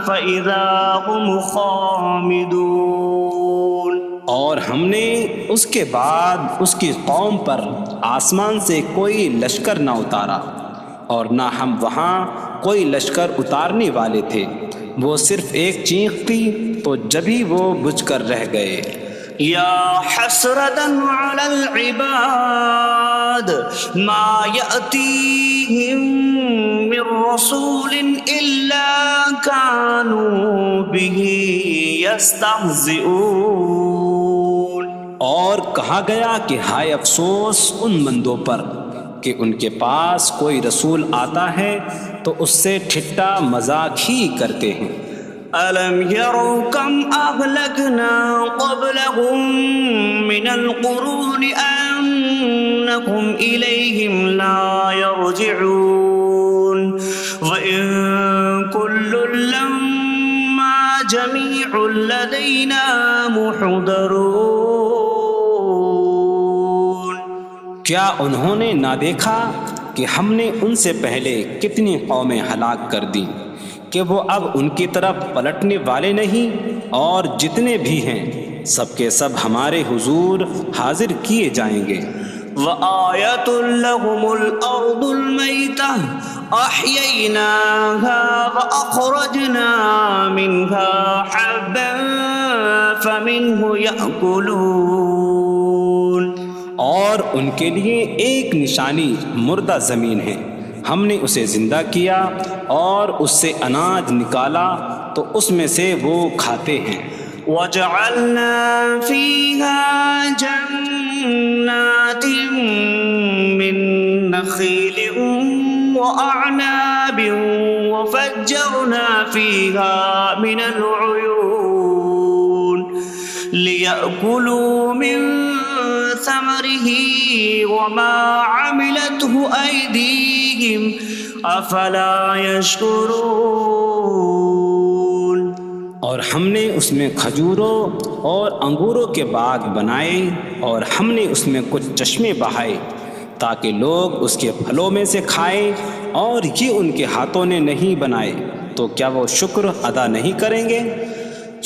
فإذا هم خامدون. اور ہم نے اس کے بعد اس کی قوم پر آسمان سے کوئی لشکر نہ اتارا اور نہ ہم وہاں کوئی لشکر اتارنے والے تھے. وہ صرف ایک چیخ کی تو جبھی وہ بجھ کر رہ گئے. یا حسرة على العباد ما يأتيهم من رسول إلا كانوا به يستهزئون. اور کہا گیا کہ ہائے افسوس ان بندوں پر کہ ان کے پاس کوئی رسول آتا ہے تو اس سے ٹھٹا مذاق ہی کرتے ہیں. أَلَمْ يَرَوْا كَمْ أَهْلَكْنَا قَبْلَهُمْ مِنَ الْقُرُونِ أَنَّكُمْ إِلَيْهِمْ لَا يَرْجِعُونَ وَإِن كُلٌّ لَمَّا جَمِيعٌ لَدَيْنَا مُحْضَرُونَ. کیا انہوں نے نہ دیکھا کہ ہم نے ان سے پہلے کتنی قومیں ہلاک کر دیں کہ وہ اب ان کی طرف پلٹنے والے نہیں، اور جتنے بھی ہیں سب کے سب ہمارے حضور حاضر کیے جائیں گے. وَآيَةٌ لَهُمُ الْأَرْضُ الْمَيْتَةُ أَحْيَيْنَاهَا وَأَخْرَجْنَا مِنْهَا حَبًّا فَمِنْهُ يَأْكُلُونَ. اور ان کے لیے ایک نشانی مردہ زمین ہے، ہم نے اسے زندہ کیا اور اس سے اناج نکالا تو اس میں سے وہ کھاتے ہیں. وَجَعَلْنَا فِيهَا جَنَّاتٍ مِّن نَخِيلٍ وَأَعْنَابٍ وَفَجَّرْنَا فِيهَا مِنَ الْعُيُونِ لِيَأْكُلُوا مِن ثمره وما عملته أيديهم أفلا يشكرون. اور ہم نے اس میں کھجوروں اور انگوروں کے باغ بنائے اور ہم نے اس میں کچھ چشمے بہائے تاکہ لوگ اس کے پھلوں میں سے کھائیں، اور یہ ان کے ہاتھوں نے نہیں بنائے تو کیا وہ شکر ادا نہیں کریں گے؟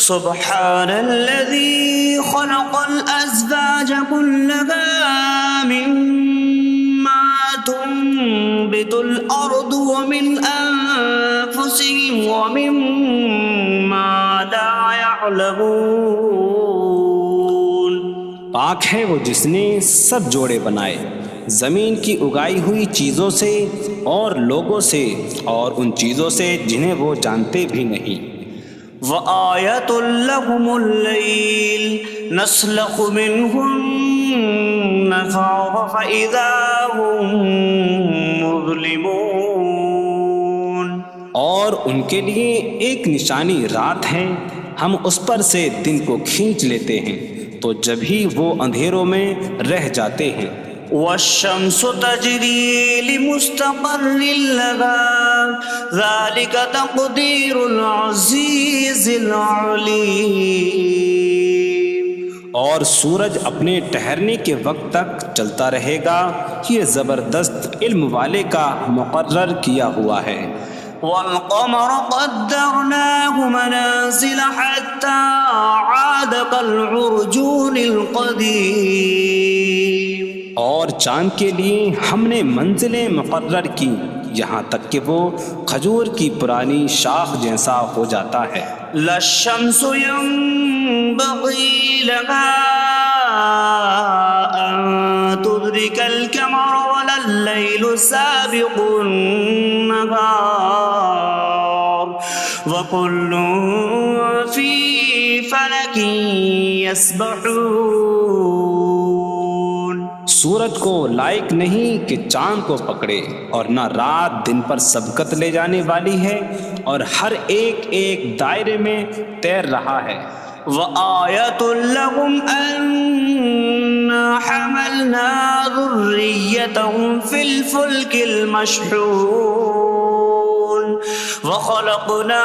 سبحان الذي خلق الأزواج كلها مما تنبت الأرض ومن أنفسهم ومما لا يعلمون. پاک ہے وہ جس نے سب جوڑے بنائے زمین کی اگائی ہوئی چیزوں سے اور لوگوں سے اور ان چیزوں سے جنہیں وہ جانتے بھی نہیں. وَآيَةٌ لَهُمُ اللَّيْلُ نَسْلَخُ مِنْهُ النَّهَارَ فَإِذَا هُمْ مُظْلِمُونَ. اور ان کے لیے ایک نشانی رات ہے، ہم اس پر سے دن کو کھینچ لیتے ہیں تو جب ہی وہ اندھیروں میں رہ جاتے ہیں. وَالشَّمْسُ تَجْرِي لِمُسْتَقَرٍّ لَهَا ذَلِكَ تَقْدِيرُ الْعَزِيزِ الْعَلِيمِ. اور سورج اپنے ٹھہرنے کے وقت تک چلتا رہے گا، یہ زبردست علم والے کا مقرر کیا ہوا ہے. وَالْقَمَرَ قَدَّرْنَاهُ مَنَازِلَ حَتَّى عَادَ كَالْعُرْجُونِ الْقَدِيمِ. اور چاند کے لیے ہم نے منزلیں مقرر کی یہاں تک کہ وہ کھجور کی پرانی شاخ جیسا ہو جاتا ہے. لا الشمس ينبغي لها أن تدرك القمر ولا الليل سابق النهار وكل في فلك يسبحون. سورج کو لائق نہیں کہ چاند کو پکڑے، اور نہ رات دن پر سبقت لے جانے والی ہے، اور ہر ایک ایک دائرے میں تیر رہا ہے۔ وَآيَةٌ لَهُمْ أَنَّا حَمَلْنَا ذُرِّيَّتَهُمْ فِي الْفُلْكِ الْمَشْحُونِ وَخَلَقْنَا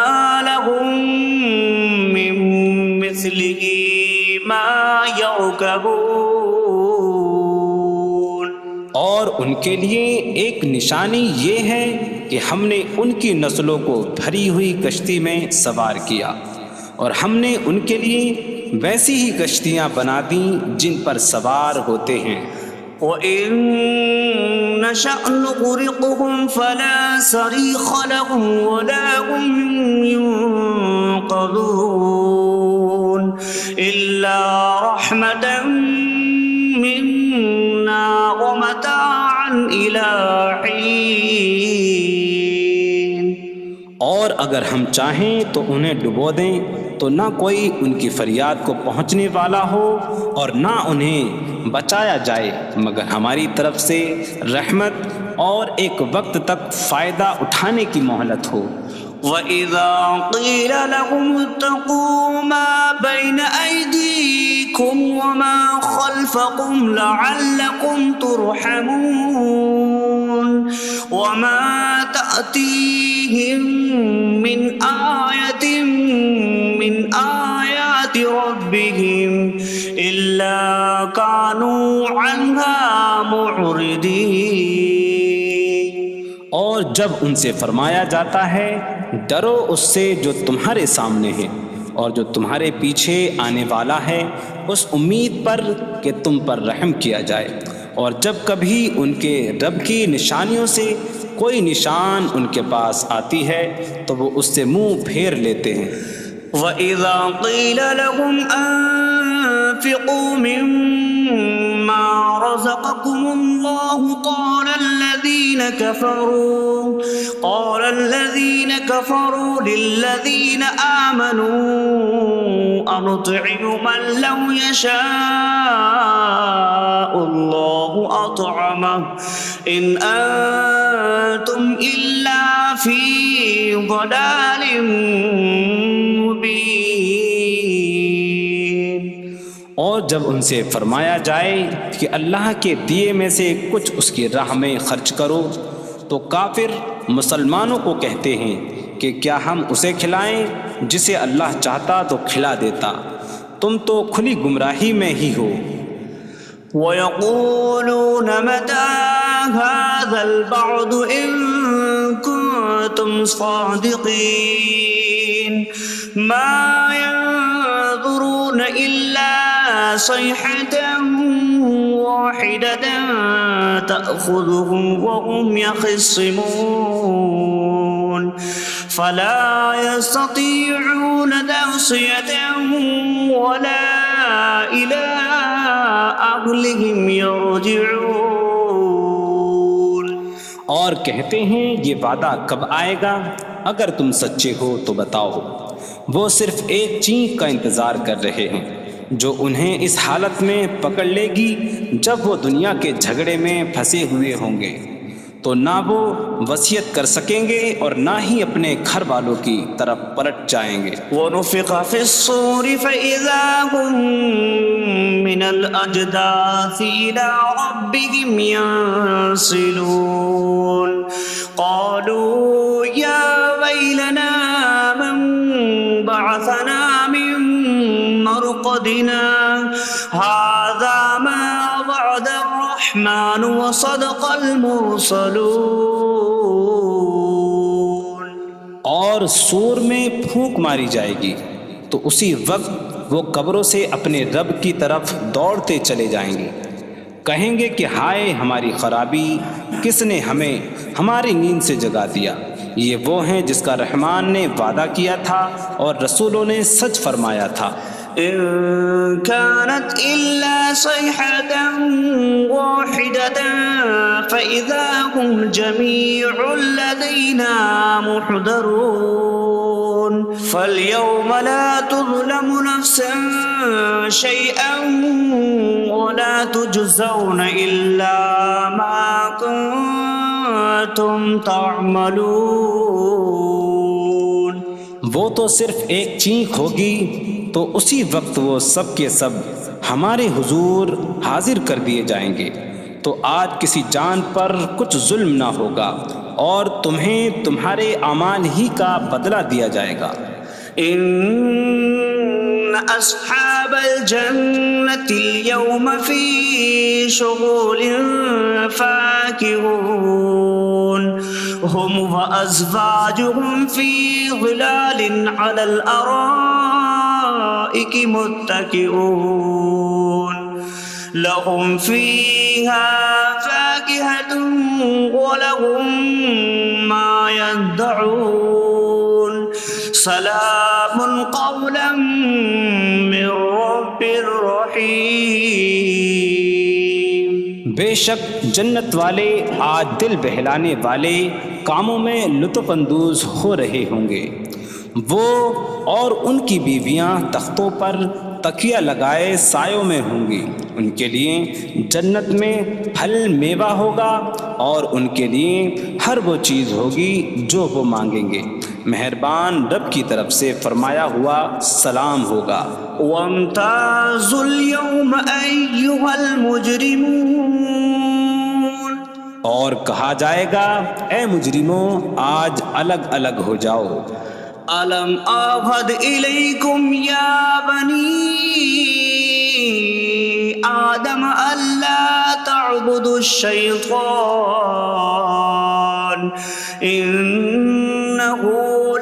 لَهُم مِّن مِّثْلِهِ مَا يَرْكَبُونَ۔ اور ان کے لیے ایک نشانی یہ ہے کہ ہم نے ان کی نسلوں کو بھری ہوئی کشتی میں سوار کیا، اور ہم نے ان کے لیے ویسی ہی کشتیاں بنا دیں جن پر سوار ہوتے ہیں۔ وَإِن نَّشَأْ نُغْرِقْهُمْ فَلَا صَرِيخَ لَهُمْ وَلَا هُمْ يُنقَذُونَ إِلَّا رَحْمَةً مِّنَّا وَمَتَاعًا إِلَىٰ حِينٍ۔ اور اگر ہم چاہیں تو انہیں ڈبو دیں تو نہ کوئی ان کی فریاد کو پہنچنے والا ہو، اور نہ انہیں بچایا جائے مگر ہماری طرف سے رحمت اور ایک وقت تک فائدہ اٹھانے کی مہلت ہو۔ وَإِذَا قِيلَ لَهُمُ اتَّقُوا مَا بَيْنَ أَيْدِيكُمْ وَمَا خَلْفَكُمْ لَعَلَّكُمْ تُرْحَمُونَ وَمَا تَأْتِيهِم مِّنْ آيَةٍ مِّنْ آيَاتِ رَبِّهِمْ إِلَّا كَانُوا عَنْهَا مُعْرِضِينَ۔ اور جب ان سے فرمایا جاتا ہے ڈرو اس سے جو تمہارے سامنے ہے اور جو تمہارے پیچھے آنے والا ہے، اس امید پر کہ تم پر رحم کیا جائے، اور جب کبھی ان کے رب کی نشانیوں سے کوئی نشان ان کے پاس آتی ہے تو وہ اس سے منہ پھیر لیتے ہیں۔ وَإِذَا قِيلَ لَهُمْ أَنفِقُوا مِمَّا رَزَقَكُمُ اللَّهُ قَالَ الَّذِينَ كَفَرُوا لِلَّذِينَ آمَنُوا أَنُطْعِمُ مَن لَّوْ يَشَاءُ اللَّهُ أَطْعَمَهُ إِنْ أَنتُمْ إِلَّا فِي ضَلَالٍ مُّبِينٍ۔ اور جب ان سے فرمایا جائے کہ اللہ کے دیے میں سے کچھ اس کی راہ میں خرچ کرو تو کافر مسلمانوں کو کہتے ہیں کہ کیا ہم اسے کھلائیں جسے اللہ چاہتا تو کھلا دیتا، تم تو کھلی گمراہی میں ہی ہو۔ وَيَقُولُونَ مَتَىٰ هَٰذَا الْوَعْدُ إِن كُنتُمْ صَادِقِينَ مَا يَنظُرُونَ إِلَّا صَيْحَةً وَاحِدَةً تَأْخُذُهُمْ وَهُمْ يَخِصِّمُونَ فَلَا يَسْتَطِيعُونَ تَوْصِيَةً وَلَا إِلَىٰ أَهْلِهِمْ يَرْجِعُونَ۔ اور کہتے ہیں یہ وعدہ کب آئے گا؟ اگر تم سچے ہو تو بتاؤ۔ وہ صرف ایک چینخ کا انتظار کر رہے ہیں جو انہیں اس حالت میں پکڑ لے گی جب وہ دنیا کے جھگڑے میں پھنسے ہوئے ہوں گے، تو نہ وہ وصیت کر سکیں گے اور نہ ہی اپنے گھر والوں کی طرف پلٹ جائیں گے۔ وَنُفِخَ فِي الصُّورِ فَإِذَا هُم مِّنَ الْأَجْدَاثِ إِلَىٰ رَبِّهِمْ يَنسِلُونَ قَالُوا يَا وَيْلَنَا مَن بَعَثَنَا مِن مَّرْقَدِنَا هَٰذَا مَا وَعَدَ الرَّحْمَٰنُ وَصَدَقَ الْمُرْسَلُونَ۔ اور سور میں پھونک ماری جائے گی تو اسی وقت وہ قبروں سے اپنے رب کی طرف دوڑتے چلے جائیں گے، کہیں گے کہ ہائے ہماری خرابی، کس نے ہمیں ہماری نیند سے جگا دیا۔ یہ وہ ہیں جس کا رحمان نے وعدہ کیا تھا اور رسولوں نے سچ فرمایا تھا۔ إن كانت إلا صيحة واحدة فإذا هم جميع لدينا محضرون فاليوم لا تظلم نفس شيئا ولا تجزون إلا ما كنتم تعملون۔ وہ تو صرف ایک چینخ ہوگی تو اسی وقت وہ سب کے سب ہمارے حضور حاضر کر دیے جائیں گے، تو آج کسی جان پر کچھ ظلم نہ ہوگا اور تمہیں تمہارے اعمال ہی کا بدلہ دیا جائے گا۔ إن أصحاب الجنة اليوم في شغل فاكهون هم وأزواجهم في ظلال على الأرائك متكئون لهم فيها فاكهة ولهم ما يدعون سلام قولا من رب رحیم۔ بے شک جنت والے آج دل بہلانے والے کاموں میں لطف اندوز ہو رہے ہوں گے۔ وہ اور ان کی بیویاں تختوں پر تکیہ لگائے سایوں میں ہوں گی۔ ان کے لیے جنت میں پھل میوہ ہوگا اور ان کے لیے ہر وہ چیز ہوگی جو وہ مانگیں گے۔ مہربان رب کی طرف سے فرمایا ہوا سلام ہوگا۔ وامتازوا اليوم أيها المجرمون، اور کہا جائے گا اے مجرموں آج الگ الگ ہو جاؤ۔ ألم أعهد إليكم يا بني آدم ألا تعبدوا الشيطان إنه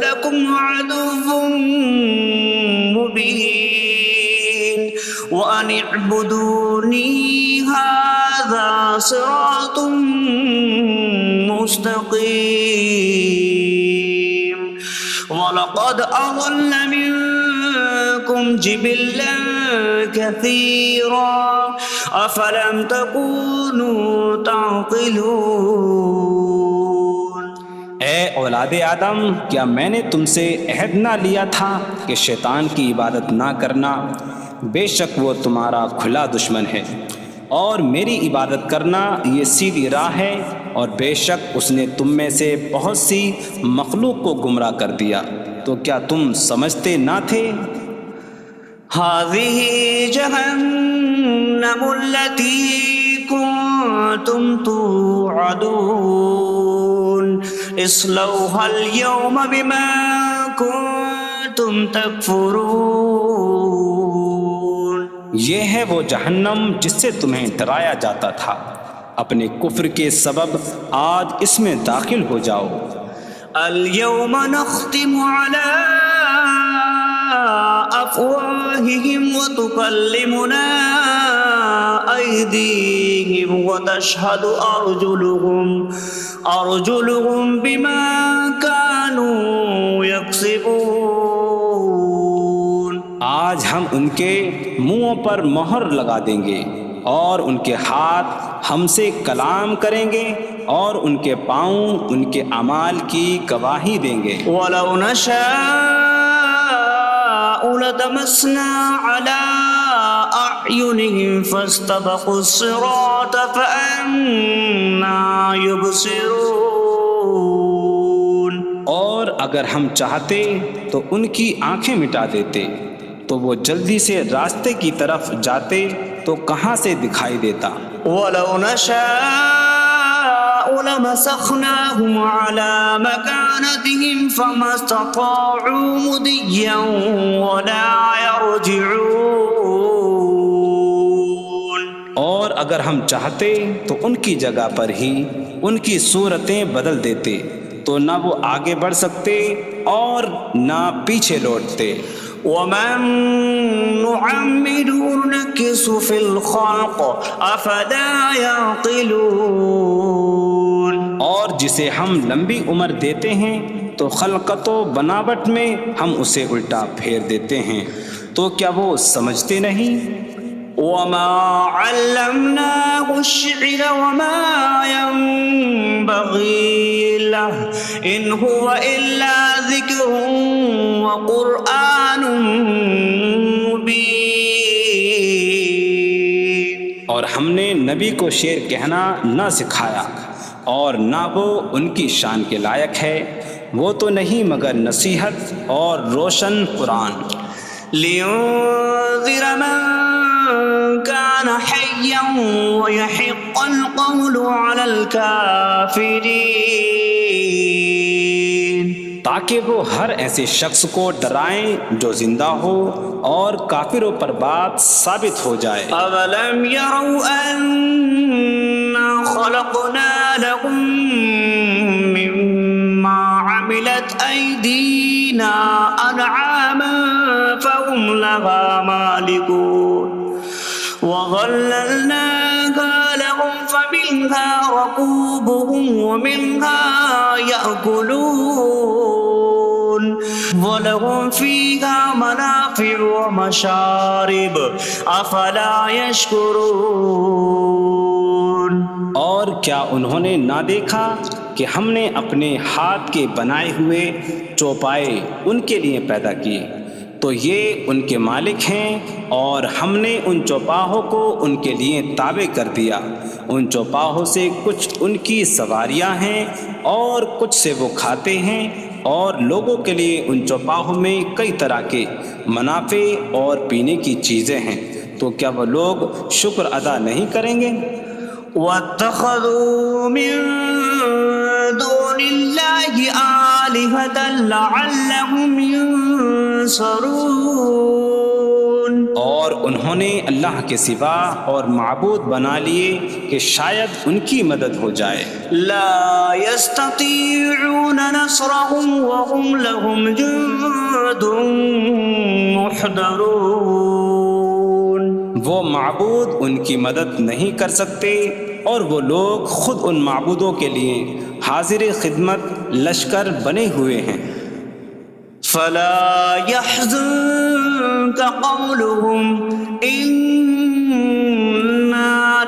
لكم عدو مبين وأن اعبدوني هذا صراط مستقيم وَلَقَدْ أَضَلَّ مِنكُمْ جِبِلًّا كَثِيرًا أَفَلَمْ تَكُونُوا تَعْقِلُونَ۔ اے اولاد آدم، کیا میں نے تم سے عہد نہ لیا تھا کہ شیطان کی عبادت نہ کرنا؟ بے شک وہ تمہارا کھلا دشمن ہے، اور میری عبادت کرنا یہ سیدھی راہ ہے، اور بے شک اس نے تم میں سے بہت سی مخلوق کو گمراہ کر دیا، تو کیا تم سمجھتے نہ تھے؟ هذه جهنم التي كنتم توعدون اصلوها اليوم بما كنتم تكفرون۔ یہ ہے وہ جہنم جس سے تمہیں ڈرایا جاتا تھا، اپنے کفر کے سبب آج اس میں داخل ہو جاؤ۔ اليوم نختم على أفواههم وتكلمنا أيديهم وتشهد أرجلهم بما كانوا يكسبون۔ آج ہم ان کے منہوں پر مہر لگا دیں گے، اور ان کے ہاتھ ہم سے کلام کریں گے، اور ان کے پاؤں ان کے اعمال کی گواہی دیں گے۔ وَلَوْ نَشَاءُ لَطَمَسْنَا عَلَىٰ أَعْيُنِهِمْ فَاسْتَبَقُوا الصِّرَاطَ فَأَنَّىٰ يُبْصِرُونَ۔ اور اگر ہم چاہتے تو ان کی آنکھیں مٹا دیتے، تو وہ جلدی سے راستے کی طرف جاتے تو کہاں سے دکھائی دیتا۔ وَلَوْ نَشَاءُ لَمَسَخْنَاهُمْ عَلَىٰ مَكَانَتِهِمْ فَمَا اسْتَطَاعُوا مُضِيًّا وَلَا يَرْجِعُونَ۔ اور اگر ہم چاہتے تو ان کی جگہ پر ہی ان کی صورتیں بدل دیتے، تو نہ وہ آگے بڑھ سکتے اور نہ پیچھے لوٹتے۔ وَمَن نُّعَمِّرْهُ نُنَكِّسْهُ فِي الْخَلْقِ أَفَلَا يَعْقِلُونَ۔ اور جسے ہم لمبی عمر دیتے ہیں تو خلقت و بناوٹ میں ہم اسے الٹا پھیر دیتے ہیں، تو کیا وہ سمجھتے نہیں؟ وَمَا عَلَّمْنَاهُ الشعر وما ينبغي له إن هو إلا ذكر وقرآن مبين. اور ہم نے نبی کو شعر کہنا نہ سکھایا اور نہ وہ ان کی شان کے لائق ہے، وہ تو نہیں مگر نصیحت اور روشن قرآن. لينذر من كان حيا ويحق القول على الكافرين. تاکہ وہ ہر ایسے شخص کو ڈرائیں جو زندہ ہو اور کافروں پر بات ثابت ہو جائے. أولم يروا أنا خلقنا لهم مما عملت أيدينا أنعاما فهم لها مالكون وظللناها لهم فمنها ركوبهم ومنها يأكلون وَلَهُمْ فِيهَا مَنَافِعُ وَمَشَارِبُ أَفَلَا يَشْكُرُونَ. اور کیا انہوں نے نہ دیکھا کہ ہم نے اپنے ہاتھ کے بنائے ہوئے چوپائے ان کے لیے پیدا کیے، تو یہ ان کے مالک ہیں، اور ہم نے ان چوپاہوں کو ان کے لیے تابع کر دیا. ان چوپاہوں سے کچھ ان کی سواریاں ہیں اور کچھ سے وہ کھاتے ہیں، اور لوگوں کے لیے ان چوپاہوں میں کئی طرح کے منافع اور پینے کی چیزیں ہیں. تو کیا وہ لوگ شکر ادا نہیں کریں گے؟ وَاتَّخَذُوا مِن دُونِ اللَّهِ آلِهَةً لَعَلَّهُمْ يُنصَرُونَ. اور انہوں نے اللہ کے سوا اور معبود بنا لیے کہ شاید ان کی مدد ہو جائے. لا يستطيعون نصرهم وهم لهم جند محضرون. وہ معبود ان کی مدد نہیں کر سکتے، اور وہ لوگ خود ان معبودوں کے لیے حاضر خدمت لشکر بنے ہوئے ہیں. فلا يحزنك قولهم إنا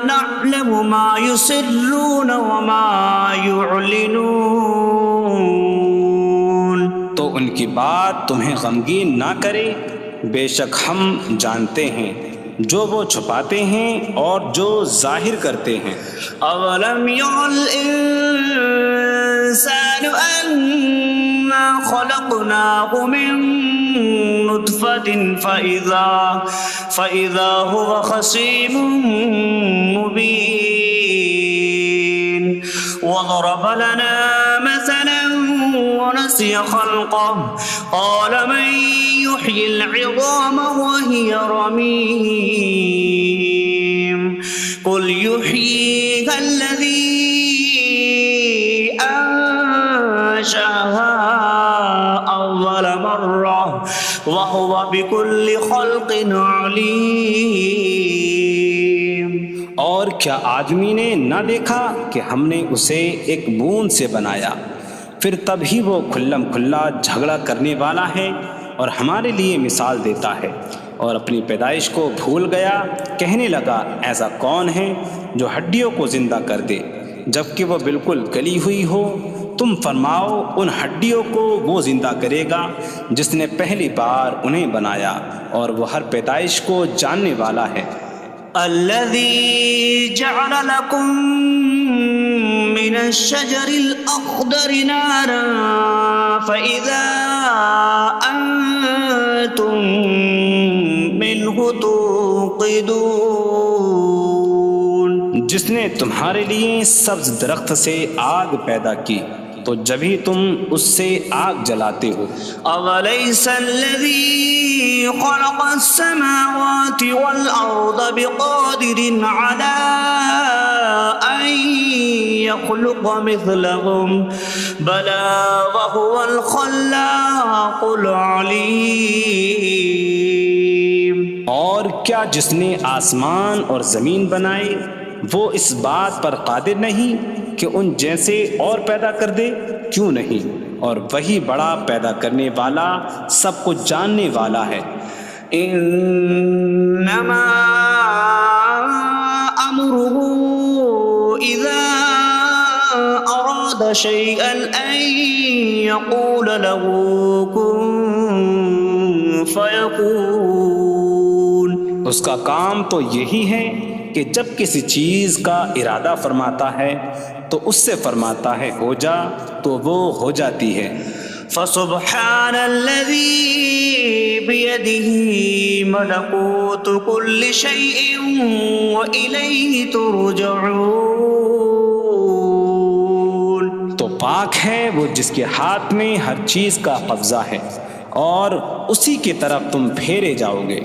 نعلم ما يسرون وما يعلنون. تو ان کی بات تمہیں غمگین نہ کرے، بے شک ہم جانتے ہیں جو وہ چھپاتے ہیں اور جو ظاہر کرتے ہیں. أولم ير الإنسان أنا خلقناه من نطفة فإذا هو خصيم مبين. وضرب لنا مثلا ونسي خلقه قال من يحيي العظام وهي رميم قل يحييها الذي أنشأها أول مرة وهو بكل خلق عليم. اور کیا آدمی نے نہ دیکھا کہ ہم نے اسے ایک بوند سے بنایا، پھر تب ہی وہ کھلم کھلا جھگڑا کرنے والا ہے اور ہمارے لیے مثال دیتا ہے. اور اپنی پیدائش کو بھول گیا، کہنے لگا ایسا کون ہے جو ہڈیوں کو زندہ کر دے جبکہ وہ بالکل گلی ہوئی ہو. تم فرماؤ ان ہڈیوں کو وہ زندہ کرے گا جس نے پہلی بار انہیں بنایا، اور وہ ہر پیدائش کو جاننے والا ہے. الذي جعل لكم من الشجر الأخضر نارا فإذا أنتم منه توقدون. جس نے تمہارے لیے سبز درخت سے آگ پیدا کی تو جبھی تم اس سے آگ جلاتے ہو. أَوَلَيْسَ الَّذِي خَلَقَ السَّمَاوَاتِ وَالْأَرْضَ بِقَادِرٍ عَلَىٰ أَن يَخْلُقَ مِثْلَهُمْ بَلَىٰ وَهُوَ الْخَلَّاقُ الْعَلِيمُ. اور کیا جس نے آسمان اور زمین بنائے وہ اس بات پر قادر نہیں کہ ان جیسے اور پیدا کر دے؟ کیوں نہیں، اور وہی بڑا پیدا کرنے والا سب کچھ جاننے والا ہے. انما امره أراد شيئا أن يقول له كن فيكون. اس کا کام تو یہی ہے کہ جب کسی چیز کا ارادہ فرماتا ہے تو اس سے فرماتا ہے ہو جا تو وہ ہو جاتی ہے. فسبحان الذي بيده ملكوت كل شيء وإليه ترجعون. تو پاک ہے وہ جس کے ہاتھ میں ہر چیز کا قبضہ ہے اور اسی کی طرف تم پھیرے جاؤ گے.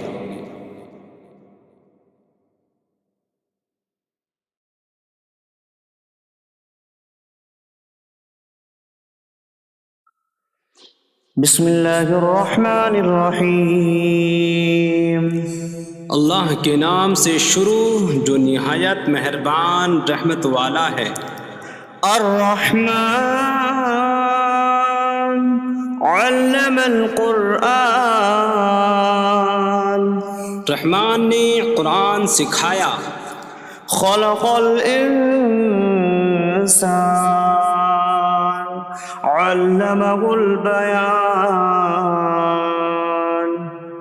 بسم اللہ الرحمن الرحیم. اللہ کے نام سے شروع جو نہایت مہربان رحمت والا ہے. الرحمن علم القرآن. رحمان نے قرآن سکھایا. خلق الانسان علمہ البیان.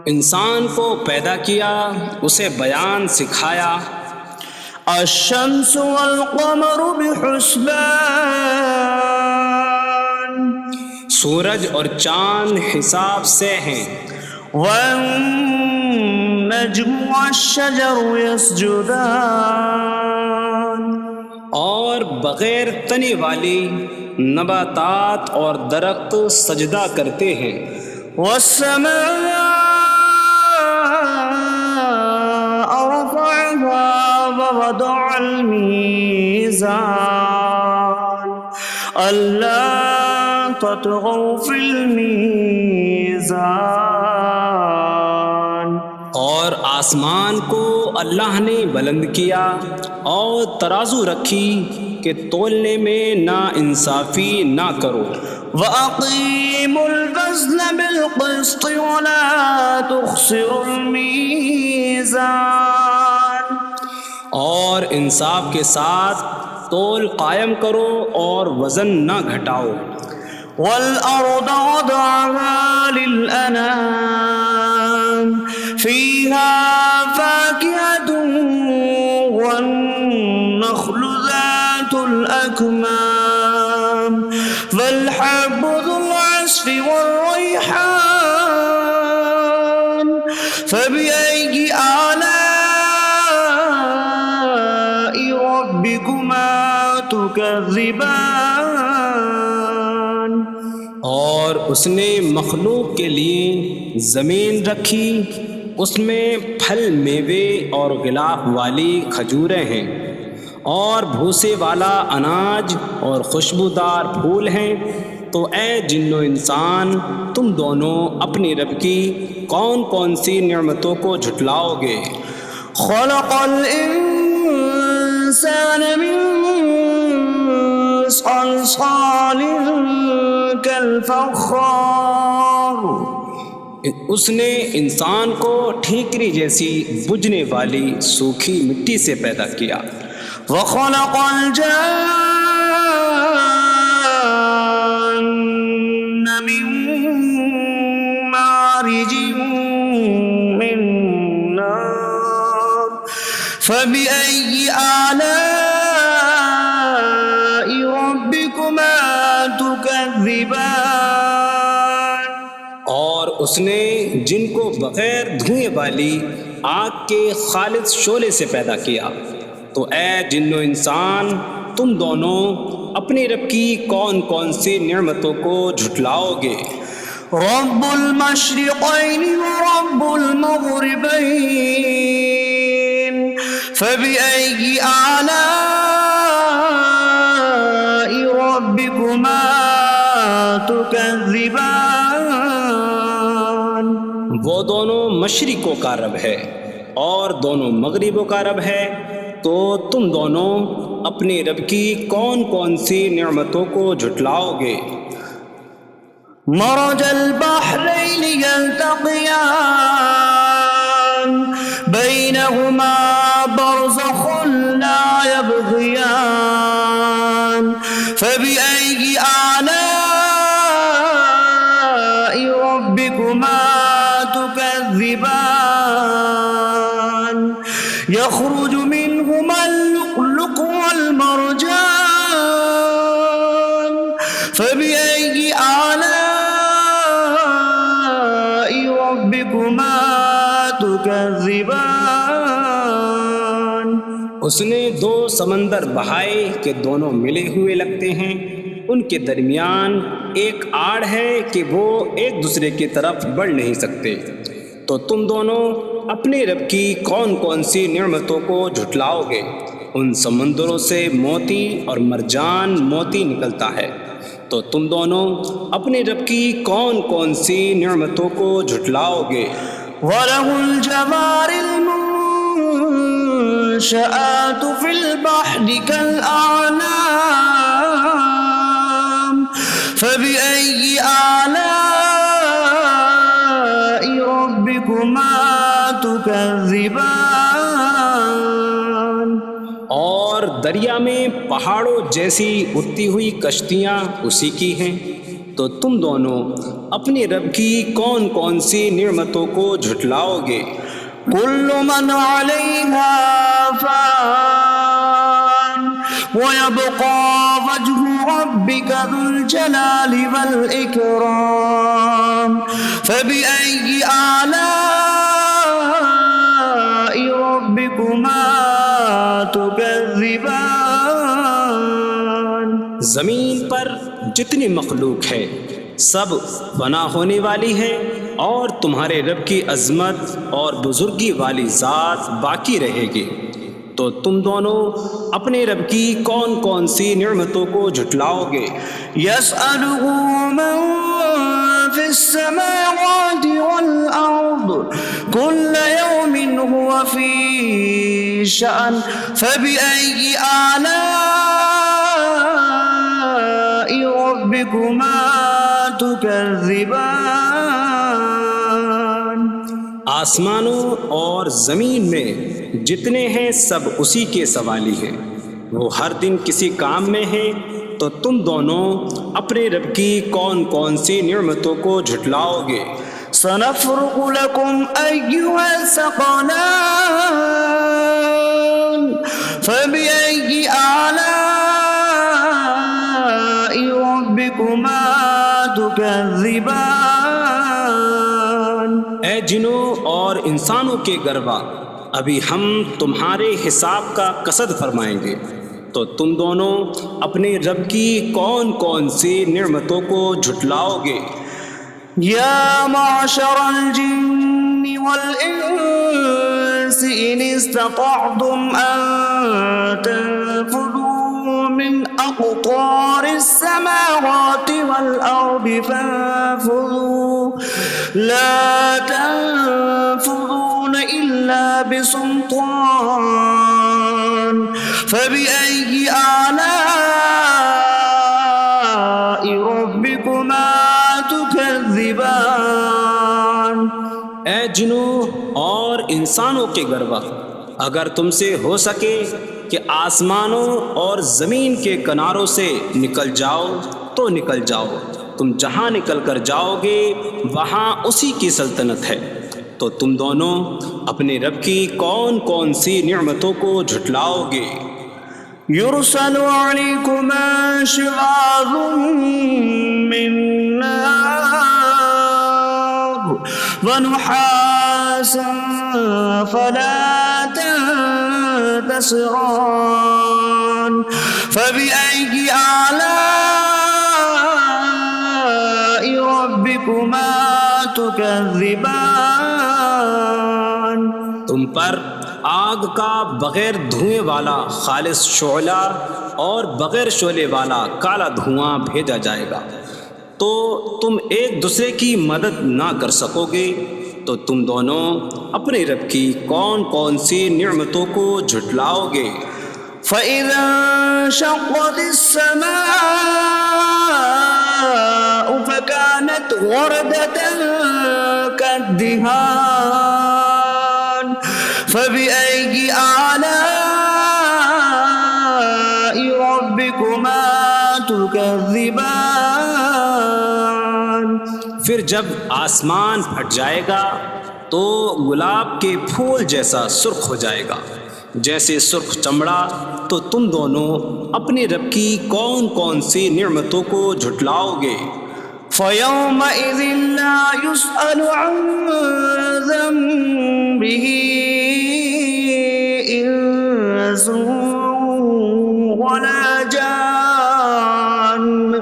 انسان کو پیدا کیا اسے بیان سکھایا. الشمس والقمر بحسبان. سورج اور چاند حساب سے ہیں. والنجم والشجر يسجدان. اور بغیر تنے والی نباتات اور درخت سجدہ کرتے ہیں. والسماء رفعها ووضع الميزان ألا تطغوا في الميزان. اور آسمان کو اللہ نے بلند کیا اور ترازو رکھی کہ تولنے میں نا انصافی نہ کرو. وَأَقِيمُوا الْوَزْنَ بِالْقِسْطِ وَلَا تُخْسِرُوا الْمِيزَانَ. اور انصاف کے ساتھ تول قائم کرو اور وزن نہ گھٹاؤ. وَالْأَرْضَ وَضَعَهَا لِلْأَنَامِ فِيهَا فَاكِهَةٌ وَالنَّخْلُ ذَاتُ الْأَكْمَامِ وَالْحَبُّ ذُو الْعَصْفِ وَالرَّيْحَانُ فَبِأَيِّ آلَاءِ رَبِّكُمَا تُكَذِّبَانِ. اور اس نے مخلوق کے لیے زمین رکھی، اس میں پھل میوے اور غلاف والی کھجوریں ہیں اور بھوسے والا اناج اور خوشبودار پھول ہیں. تو اے جن و انسان تم دونوں اپنی رب کی کون کون سی نعمتوں کو جھٹلاؤ گے. خلق الانسان من صلصال کالفخار. اس نے انسان کو ٹھیکری جیسی بجھنے والی سوکھی مٹی سے پیدا کیا. وخلق الجان من مارج من نار فبأي آلاء ربكما تكذبان. اور اس نے جن کو بغیر دھوئیں والی آگ کے خالص شعلے سے پیدا کیا. تو اے جن و انسان تم دونوں اپنی رب کی کون کون سی نعمتوں کو جھٹلاؤ گے. رب المشرقین ورب المغربین فبأي آلاء ربكما تكذبان. وہ دونوں مشرقوں کا رب ہے اور دونوں مغربوں کا رب ہے. تو تم دونوں اپنی رب کی کون کون سی نعمتوں کو جھٹلاؤ گے. مرج البحرین یلتقیان بینہما برزخ لا یبغیان فبأي فبأي آلاء ربكما تكذبان اس نے دو سمندر بہائے کہ دونوں ملے ہوئے لگتے ہیں، ان کے درمیان ایک آڑ ہے کہ وہ ایک دوسرے کی طرف بڑھ نہیں سکتے، تو تم دونوں اپنے رب کی کون کون سی نعمتوں کو جھٹلاؤ گے؟ ان سمندروں سے موتی اور مرجان موتی نکلتا ہے، تو تم دونوں اپنے رب کی کون کون سی نعمتوں کو جھٹلاؤ گے؟ وَلَهُ الْجَوَارِ الْمُنشَآتُ فِي الْبَحْرِ كَالْأَعْلَامِ فَبِأَيِّ آلَاءِ رَبِّكُمَا تُكَذِّبَانِ اور دریا میں پہاڑوں جیسی اڑتی ہوئی کشتیاں اسی کی ہیں، تو تم دونوں اپنے رب کی کون کون سی نعمتوں کو جھٹلاؤ گے؟ كل من عليها فان ويبقى وجه ربك ذو الجلال والإكرام فبأي آلاء ربكما تكذبان زمین پر جتنی مخلوق ہے سب فنا ہونے والی ہے، اور تمہارے رب کی عظمت اور بزرگی والی ذات باقی رہے گی، تو تم دونوں اپنے رب کی کون کون سی نعمتوں کو جھٹلاؤ گے؟ يسأله من في السماوات والأرض كل يوم هو في شأن فبأي آلاء ربكما تكذبان آسمانوں اور زمین میں جتنے ہیں سب اسی کے سوالی ہیں، وہ ہر دن کسی کام میں ہیں، تو تم دونوں اپنے رب کی کون کون سی نعمتوں کو جھٹلاؤ گے؟ سنفرغ لكم أيها الثقلان فبأي آلاء ربكما تكذبان اے جنوں اور انسانوں کے گروہ، ابھی ہم تمہارے حساب کا قصد فرمائیں گے، تو تم دونوں اپنے رب کی کون کون سی نعمتوں کو جھٹلاؤ گے؟ يا معشر الجن والإنس إن استطعتم أن تنفذوا من أقطار السماوات والأرض فانفذوا لا تنفذون إلا بسلطان فبأي آلاء ربكما تكذبان اے جنوں اور انسانوں کے گروہ، اگر تم سے ہو سکے کہ آسمانوں اور زمین کے کناروں سے نکل جاؤ تو نکل جاؤ، تم جہاں نکل کر جاؤ گے وہاں اسی کی سلطنت ہے، تو تم دونوں اپنے رب کی کون کون سی نعمتوں کو جھٹلاؤ گے؟ يرسل عليكما شواظ من نار ونحاسا فلا تنتصران فبأي آلاء ربكما تكذبان تم پر آگ کا بغیر دھوئیں والا خالص شعلہ اور بغیر شعلے والا کالا دھواں بھیجا جائے گا، تو تم ایک دوسرے کی مدد نہ کر سکو گے، تو تم دونوں اپنے رب کی کون کون سی نعمتوں کو جھٹلاؤ گے؟ فَإِذَا انشَقَّتِ السَّمَاءُ فَكَانَتْ وَرْدَةً كَالدِّهَانِ فَبِأَيِّ آلَاءِ رَبِّكُمَا تُكَذِّبَانِ پھر جب آسمان پھٹ جائے گا تو گلاب کے پھول جیسا سرخ ہو جائے گا، جیسے سرخ چمڑا، تو تم دونوں اپنے رب کی کون کون سی نعمتوں کو جھٹلاؤ گے؟ فَيَوْمَئِذٍ لَا يُسْأَلُ عَنْ ذَنبِهِ إِنسٌ وَلَا جَانٌّ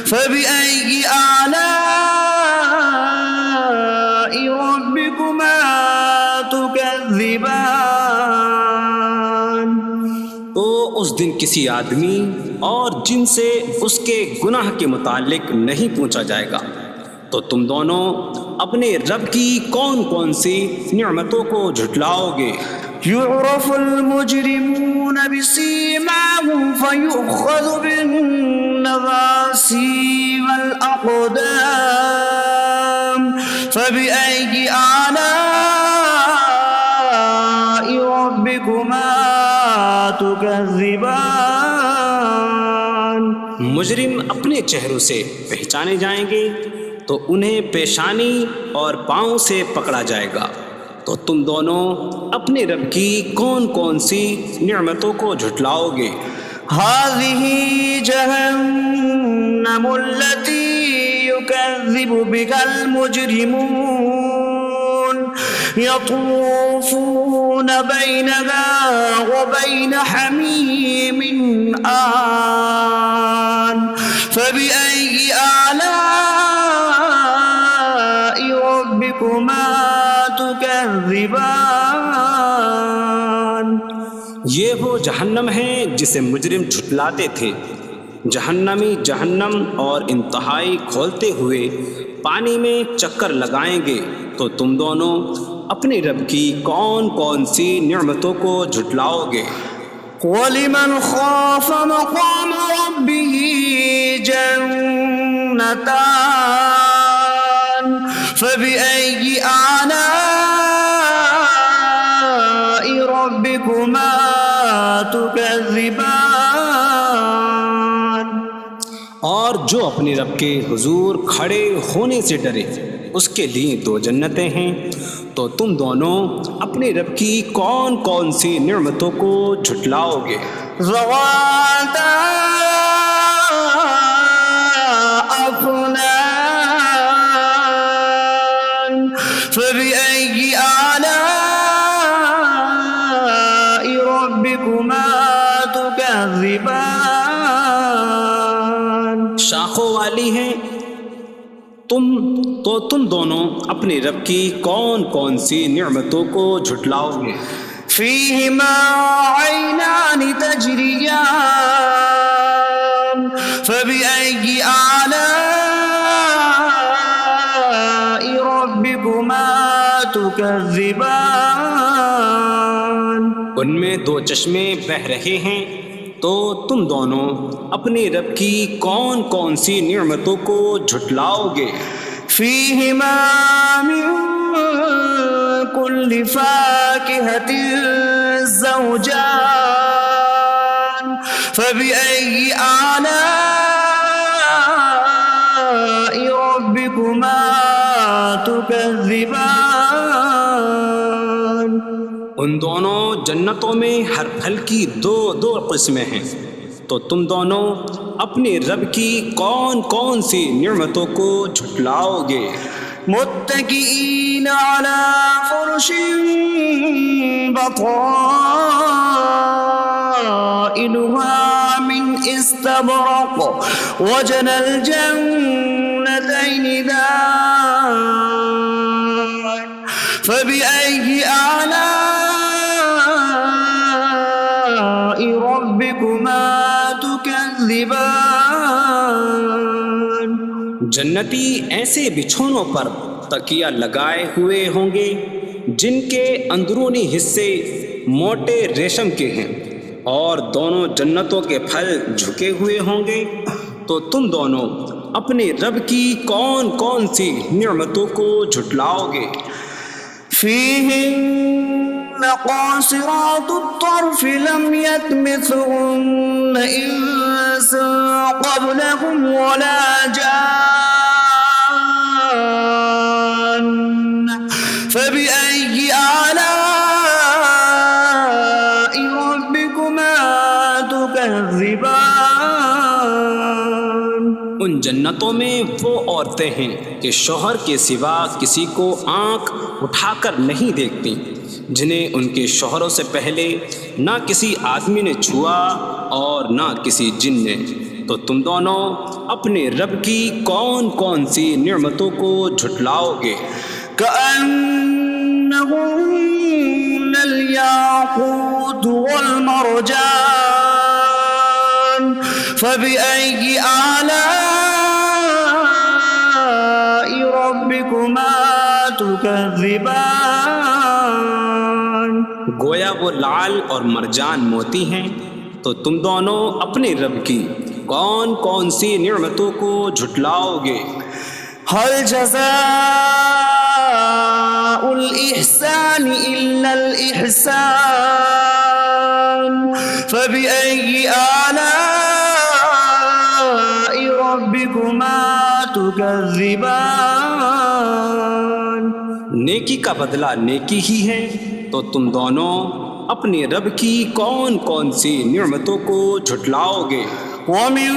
فَبِأَيِّ آلَاءِ رَبِّكُمَا تُكَذِّبَانِ۔ تو اس دن کسی آدمی اور جن سے اس کے گناہ کے متعلق نہیں پوچھا جائے گا، تو تم دونوں اپنے رب کی کون کون سی نعمتوں کو جھٹلاؤ گے؟ يُعْرَفُ الْمُجْرِمُونَ بِسِيمَاهُمْ فَيُؤْخَذُ بِالنَّوَاصِي وَالْأَقْدَامِ فَبِأَيِّ آلَاءِ رَبِّكُمَا تُكَذِّبَانِ۔ مجرم اپنے چہروں سے پہچانے جائیں گے تو انہیں پیشانی اور پاؤں سے پکڑا جائے گا۔ تو تم دونوں اپنے رب کی کون کون سی نعمتوں کو جھٹلاؤ گے؟ هذه جهنم التي يكذب بها المجرمون يطوفون بينها وبين حميم آن فبأي آلاء ربكما تكذبان۔ یہ وہ جہنم ہے جسے مجرم جھٹلاتے تھے۔ جہنمی جہنم اور انتہائی کھولتے ہوئے پانی میں چکر لگائیں گے، تو تم دونوں اپنے رب کی کون کون سی نعمتوں کو جھٹلاؤ گے؟ وَلِمَنْ خَافَ مَقَامَ رَبِّهِ جَنَّتَانِ فَبِأَيِّ آلَاءِ رَبِّكُمَا تُكَذِّبَانِ۔ اور جو اپنے رب کے حضور کھڑے ہونے سے ڈرے، اس کے لیے دو جنتیں ہیں، تو تم دونوں اپنے رب کی کون کون سی نعمتوں کو جھٹلاؤ گے؟ ذواتا افنان فبأي آلاء ربكما تكذبان۔ شاخوں والی ہیں تم دونوں اپنے رب کی کون کون سی نعمتوں کو جھٹلاؤ گے؟ فيهما عينان تجريان فبأي آلاء ربكما تكذبان۔ ان میں دو چشمے بہہ رہے ہیں، تو تم دونوں اپنے رب کی کون کون سی نعمتوں کو جھٹلاؤ گے؟ فيهما من كل فاكهة زوجان فبأي آلاء ربكما تكذبان۔ ان دونوں جنتوں میں ہر پھل کی دو دو قسمیں ہیں، تو تم دونوں اپنے رب کی کون کون سی نعمتوں کو جھٹلاؤ گے؟ متكئين على فرش بطائنها من استبرق وجنى الجنتين دان فبأي آلاء ربكما تكذبان۔ جنتی ایسے بچھونوں پر تکیہ لگائے ہوئے ہوں گے جن کے اندرونی حصے موٹے ریشم کے ہیں، اور دونوں جنتوں کے پھل جھکے ہوئے ہوں گے، تو تم دونوں اپنے رب کی کون کون سی نعمتوں کو جھٹلاؤ گے؟ فيهن قاصرات الطرف لم يطمثهن إنس قبلهم ولا جان فبأي آلاء تكذبان ان جنتوں میں وہ عورتیں ہیں کہ شوہر کے سوا کسی کو آنکھ اٹھا کر نہیں دیکھتی، جنہیں ان کے شوہروں سے پہلے نہ کسی آدمی نے چھوا اور نہ کسی جن نے۔ تو تم دونوں اپنے رب کی کون کون سی نعمتوں کو جھٹلاؤ گے؟ كأنهن الياقوت والمرجان فبأي آلاء ربكما تكذبان گویا وہ لعل اور مرجان موتی ہیں، تو تم دونوں اپنے رب کی کون کون سی نعمتوں کو جھٹلاؤ گے؟ هل جزاء الإحسان إلا الإحسان فبأي آلاء ربكما تكذبان نیکی کا بدلہ نیکی ہی ہے، تو تم دونوں اپنے رب کی کون کون سی نعمتوں کو جھٹلاؤ گے؟ ومن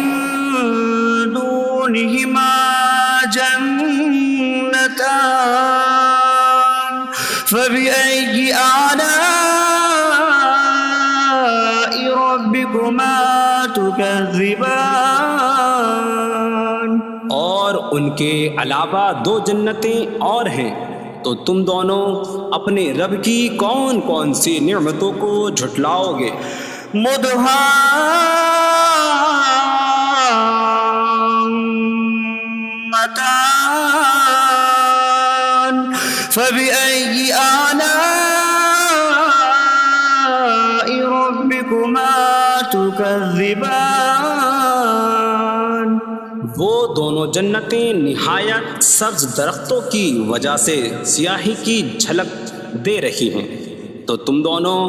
دونهما جنتان فبأي آلاء ربكما تكذبان اور ان کے علاوہ دو جنتیں اور ہیں، تو تم دونوں اپنے رب کی کون کون سی نعمتوں کو جھٹلاؤ گے؟ مدهامتان فبأي آلاء ربكما تكذبان وہ دونوں جنتیں نہایت سبز درختوں کی وجہ سے سیاہی کی جھلک دے رہی ہیں، تو تم دونوں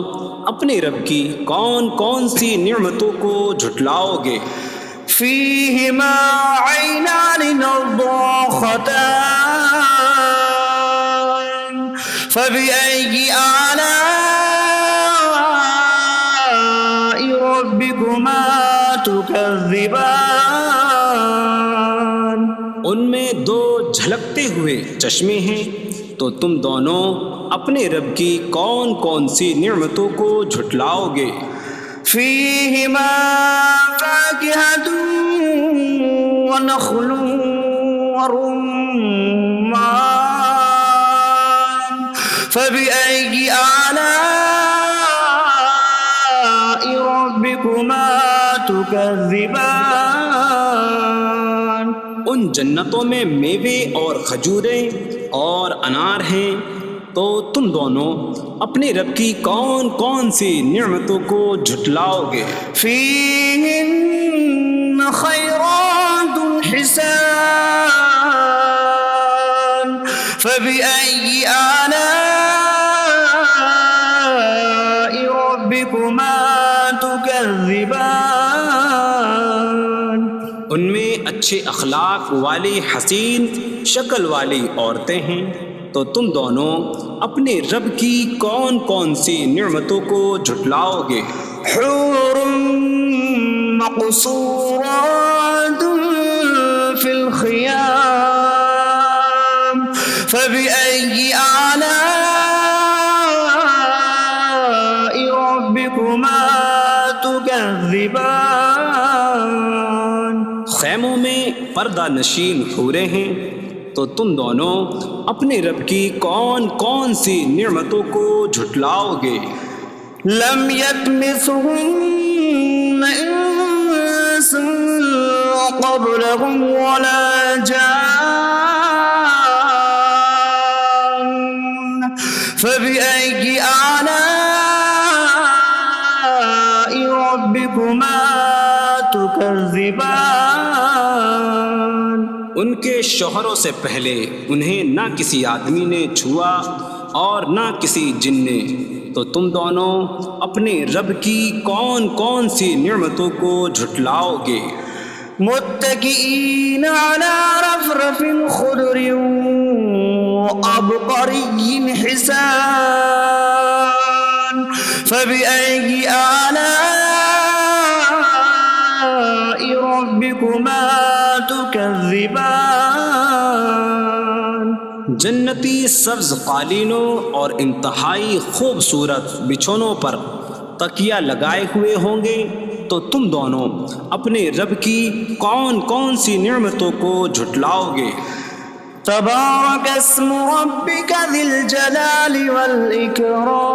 اپنے رب کی کون کون سی نعمتوں کو جھٹلاؤ گے؟ فيهما عينان نضاختان فبأي آلاء ربكما تكذبان ان میں دو جھلکتے ہوئے چشمے ہیں، تو تم دونوں اپنے رب کی کون کون سی نعمتوں کو جھٹلاؤ گے؟ فيهما فاكهة ونخل ورمان فبأي آلاء ربكما تكذبان ان جنتوں میں میوے اور کھجوریں اور انار ہیں، تو تم دونوں اپنے رب کی کون کون سی نعمتوں کو جھٹلاؤ گے؟ فيهن خيرات حسان فبأي آلاء ربكما تكذبان ان میں اچھے اخلاق والی حسین شکل والی عورتیں ہیں، تو تم دونوں اپنے رب کی کون کون سی نعمتوں کو جھٹلاؤ گے؟ حور مقصورات في الخيام فبأي آلاء ربكما تكذبان خیموں میں پردہ نشین حوریں ہیں، تو تم دونوں اپنے رب کی کون کون سی نعمتوں کو جھٹلاؤ گے؟ لم يطمثهن انس قبلهم ولا جان فبأي آلاء ربكما تكذبان ان کے شوہروں سے پہلے انہیں نہ کسی آدمی نے چھوا اور نہ کسی جن نے، تو تم دونوں اپنے رب کی کون کون سی نعمتوں کو جھٹلاؤ گے؟ متكئين على رفرف خضر وعبقري حسان فبأي آلاء جنتی سبز قالینوں اور انتہائی خوبصورت بچھونوں پر تکیہ لگائے ہوئے ہوں گے، تو تم دونوں اپنے رب کی کون کون سی نعمتوں کو جھٹلاؤ گے؟ تبارک اسم ربک ذی الجلال والاکرام،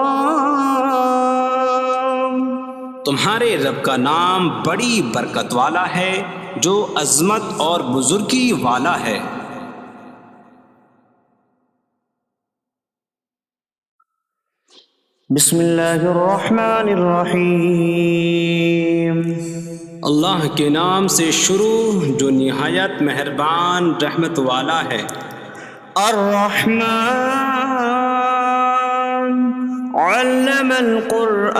تمہارے رب کا نام بڑی برکت والا ہے جو عظمت اور بزرگی والا ہے۔ بسم اللہ الرحمن الرحیم، اللہ کے نام سے شروع جو نہایت مہربان رحمت والا ہے۔ الرحمن علم القرآن،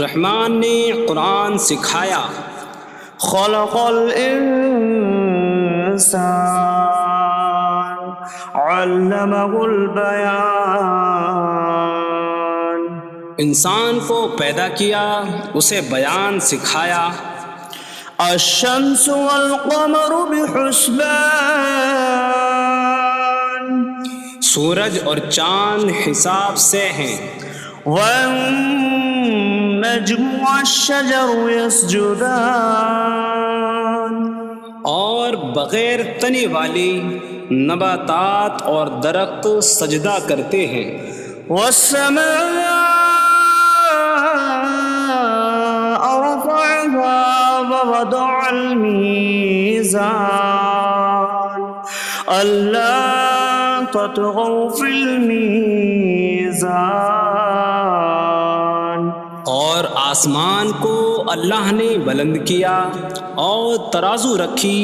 رحمان نے قرآن سکھایا۔ خلق الانسان علمہ البیان، انسان کو پیدا کیا، اسے بیان سکھایا۔ الشمس والقمر بحسبان، سورج اور چاند حساب سے ہیں۔ والنجم والشجر يسجدان، اور بغیر تنے والی نباتات اور درخت سجدہ کرتے ہیں۔ والسماء رفعها ووضع الميزان ألا تطغوا في الميزان، اور آسمان کو اللہ نے بلند کیا اور ترازو رکھی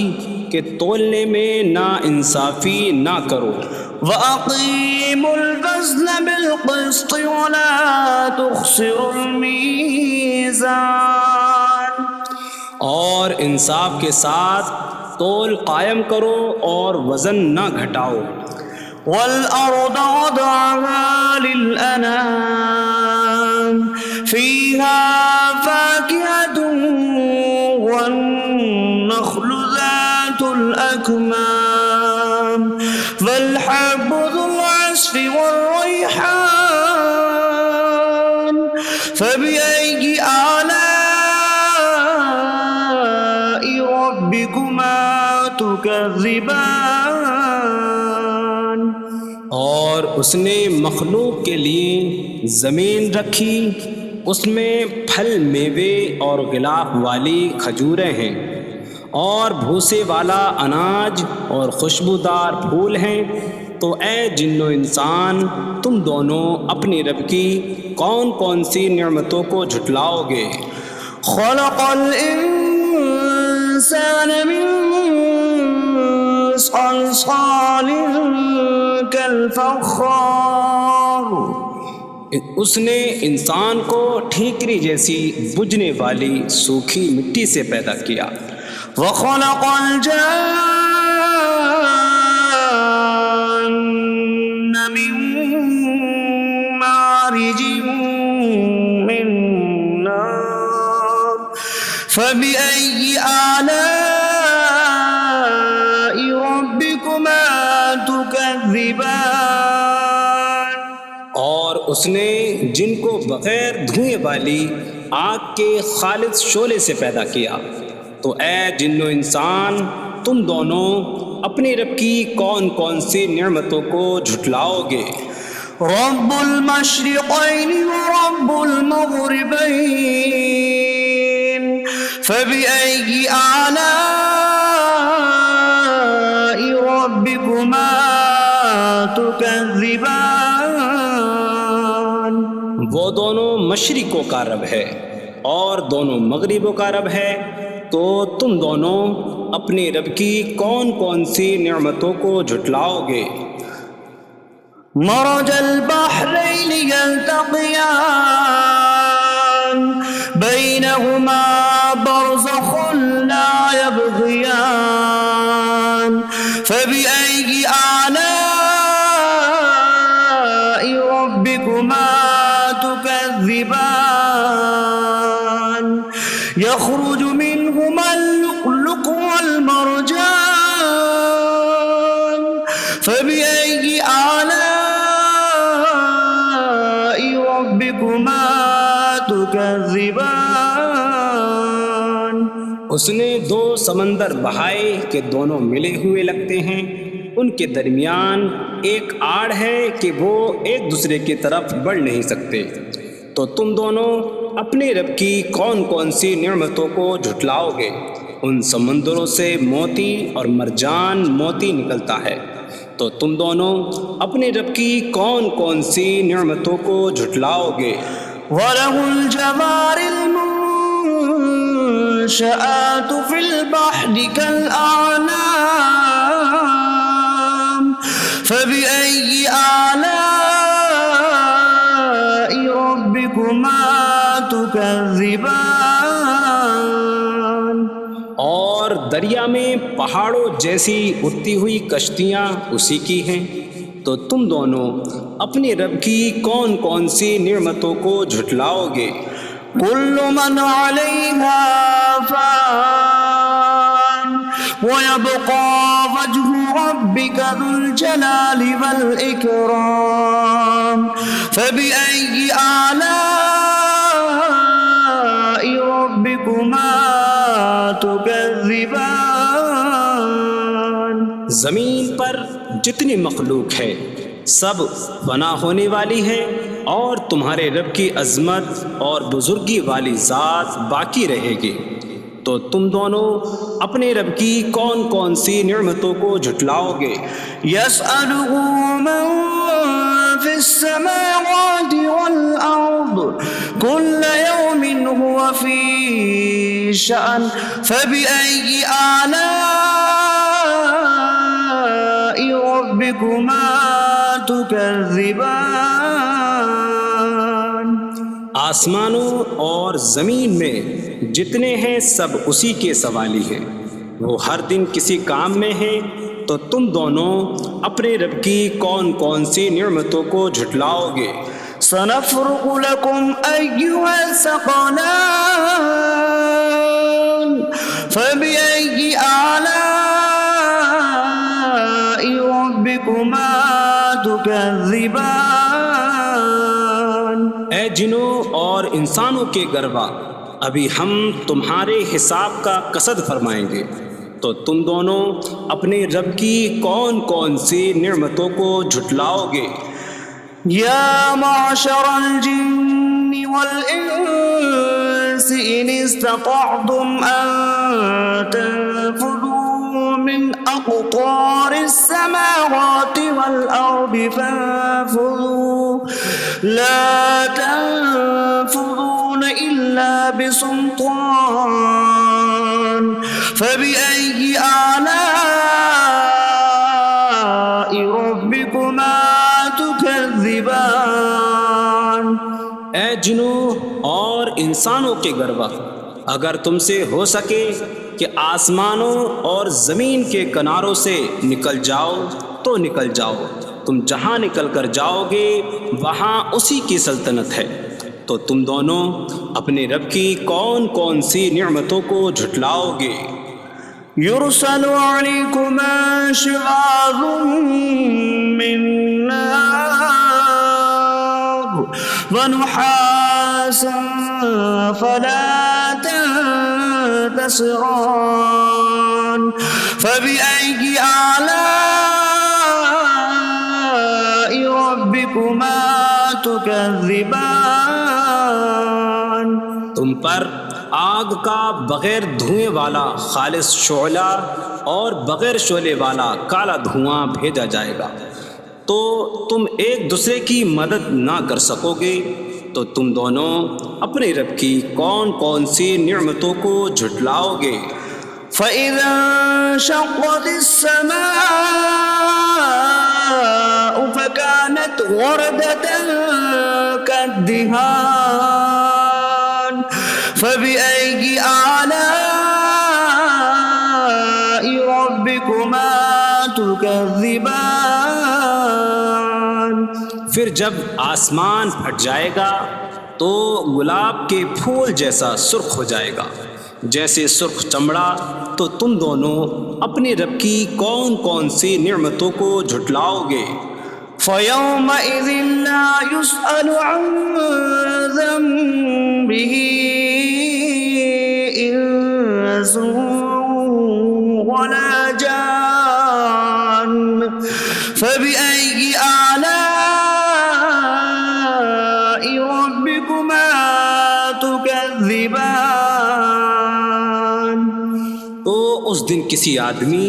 کہ تولنے میں نا انصافی نہ کرو۔ وَأَقِيمُوا الْوَزْنَ بِالْقِسْطِ وَلَا تُخْسِرُوا الْمِيزَانَ، اور انصاف کے ساتھ تول قائم کرو اور وزن نہ گھٹاؤ۔ وَالْأَرْضَ وَضَعَهَا لِلْأَنَامِ فِيهَا فَاكِهَةٌ وَالنَّخْلُ ذَاتُ الْأَكْمَامِ وَالْحَبُّ ذُو الْعَصْفِ وَالرَّيْحَانُ فَبِأَيِّ آلَاءِ رَبِّكُمَا تُكَذِّبَانِ، اور اس نے مخلوق کے لیے زمین رکھی، اس میں پھل میوے اور غلاف والی کھجوریں ہیں، اور بھوسے والا اناج اور خوشبودار پھول ہیں۔ تو اے جن و انسان، تم دونوں اپنی رب کی کون کون سی نعمتوں کو جھٹلاؤ گے؟ خلق الانسان من صلصال کالفخار، اس نے انسان کو ٹھیکری جیسی بجھنے والی سوکھی مٹی سے پیدا کیا۔ وخلق الجان من مارج من نار فبأي آلاء ربكما تكذبان، اور اس نے جن کو بغیر دھوئیں والی آگ کے خالص شعلے سے پیدا کیا۔ تو اے جن و انسان، تم دونوں اپنی رب کی کون کون سی نعمتوں کو جھٹلاؤ گے؟ رب المشرقین ورب المغربین فبأي آلاء ربكما تكذبان، وہ دونوں مشرقوں کا رب ہے اور دونوں مغربوں کا رب ہے، تو تم دونوں اپنے رب کی کون کون سی نعمتوں کو جھٹلاؤ گے؟ مرج البحرین یلتقیان بینہما برزخ لا یبغیان فبأي آلاء ربكما تكذبان، يخرج منهما اللؤلؤ والمرجان تكذبان اس نے دو سمندر بہائے کہ دونوں ملے ہوئے لگتے ہیں، ان کے درمیان ایک آڑ ہے کہ وہ ایک دوسرے کی طرف بڑھ نہیں سکتے، تو تم دونوں اپنے رب کی کون کون سی نعمتوں کو جھٹلاؤ گے؟ ان سمندروں سے موتی اور مرجان موتی نکلتا ہے، تو تم دونوں اپنے رب کی کون کون سی نعمتوں کو جھٹلاؤ گے؟ وَلَهُ الْجَوَارِ الْمُنشَآتُ فِي الْبَحْرِ كَالْأَعْلَامِ فَبِأَيِّ آلَاءِ رَبِّكُمَا تُكَذِّبَانِ اور دریا میں پہاڑوں جیسی اڑتی ہوئی کشتیاں اسی کی ہیں، تو تم دونوں اپنے رب کی کون کون سی نعمتوں کو جھٹلاؤ گے؟ كل من عليها فان ويبقى وجه ربك ذو الجلال والإكرام فبأي آلاء ربكما تكذبان زمین پر جتنی مخلوق ہے سب فنا ہونے والی ہے، اور تمہارے رب کی عظمت اور بزرگی والی ذات باقی رہے گی، تو تم دونوں اپنے رب کی کون کون سی نعمتوں کو جھٹلاؤ گے؟ يسأله من في السماوات والأرض كل يوم هو في شأن فبأي آلاء ربكما تكذبان آسمانوں اور زمین میں جتنے ہیں سب اسی کے سوالی ہیں، وہ ہر دن کسی کام میں ہیں، تو تم دونوں اپنے رب کی کون کون سی نعمتوں کو جھٹلاؤ گے؟ سنفرغ لكم أيها الثقلان فبأي آلاء ربكما تكذبان اے جنوں اور انسانوں کے گروہ، ابھی ہم تمہارے حساب کا قصد فرمائیں گے، تو تم دونوں اپنے رب کی کون کون سی نعمتوں کو جھٹلاؤ گے؟ يا معشر الجن والإنس إن استطعتم أن تنفذوا من أقطار السماوات والأرض فانفذوا لا تنفذون إلا بسلطان فبأي آلاء ربكما تكذبان اے جنوں اور انسانوں کے گروہ، اگر تم سے ہو سکے کہ آسمانوں اور زمین کے کناروں سے نکل جاؤ تو نکل جاؤ، تم جہاں نکل کر جاؤ گے وہاں اسی کی سلطنت ہے، تو تم دونوں اپنے رب کی کون کون سی نعمتوں کو جھٹلاؤ گے؟ يرسل عليكما شواظ من نار ونحاس فلا تنتصران فبأي آلاء ربكما تكذبان تم پر آگ کا بغیر دھوئیں والا خالص شعلہ اور بغیر شعلے والا کالا دھواں بھیجا جائے گا، تو تم ایک دوسرے کی مدد نہ کر سکو گے، تو تم دونوں اپنے رب کی کون کون سی نعمتوں کو جھٹلاؤ گے؟ فَإِذَا انشَقَّتِ السَّمَاءُ فَكَانَتْ وَرْدَةً كَالدِّهَانِ فَبِأَيِّ آلَاءِ رَبِّكُمَا تُكَذِّبَانِ پھر جب آسمان پھٹ جائے گا تو گلاب کے پھول جیسا سرخ ہو جائے گا، جیسے سرخ چمڑا، تو تم دونوں اپنے رب کی کون کون سی نعمتوں کو جھٹلاؤ گے؟ فَيَوْمَئِذٍ لَا يُسْأَلُ عَنْ ذَنبِهِ به إنس ولا جان فبأي آلاء ربكما تكذبان. تو اس دن کسی آدمی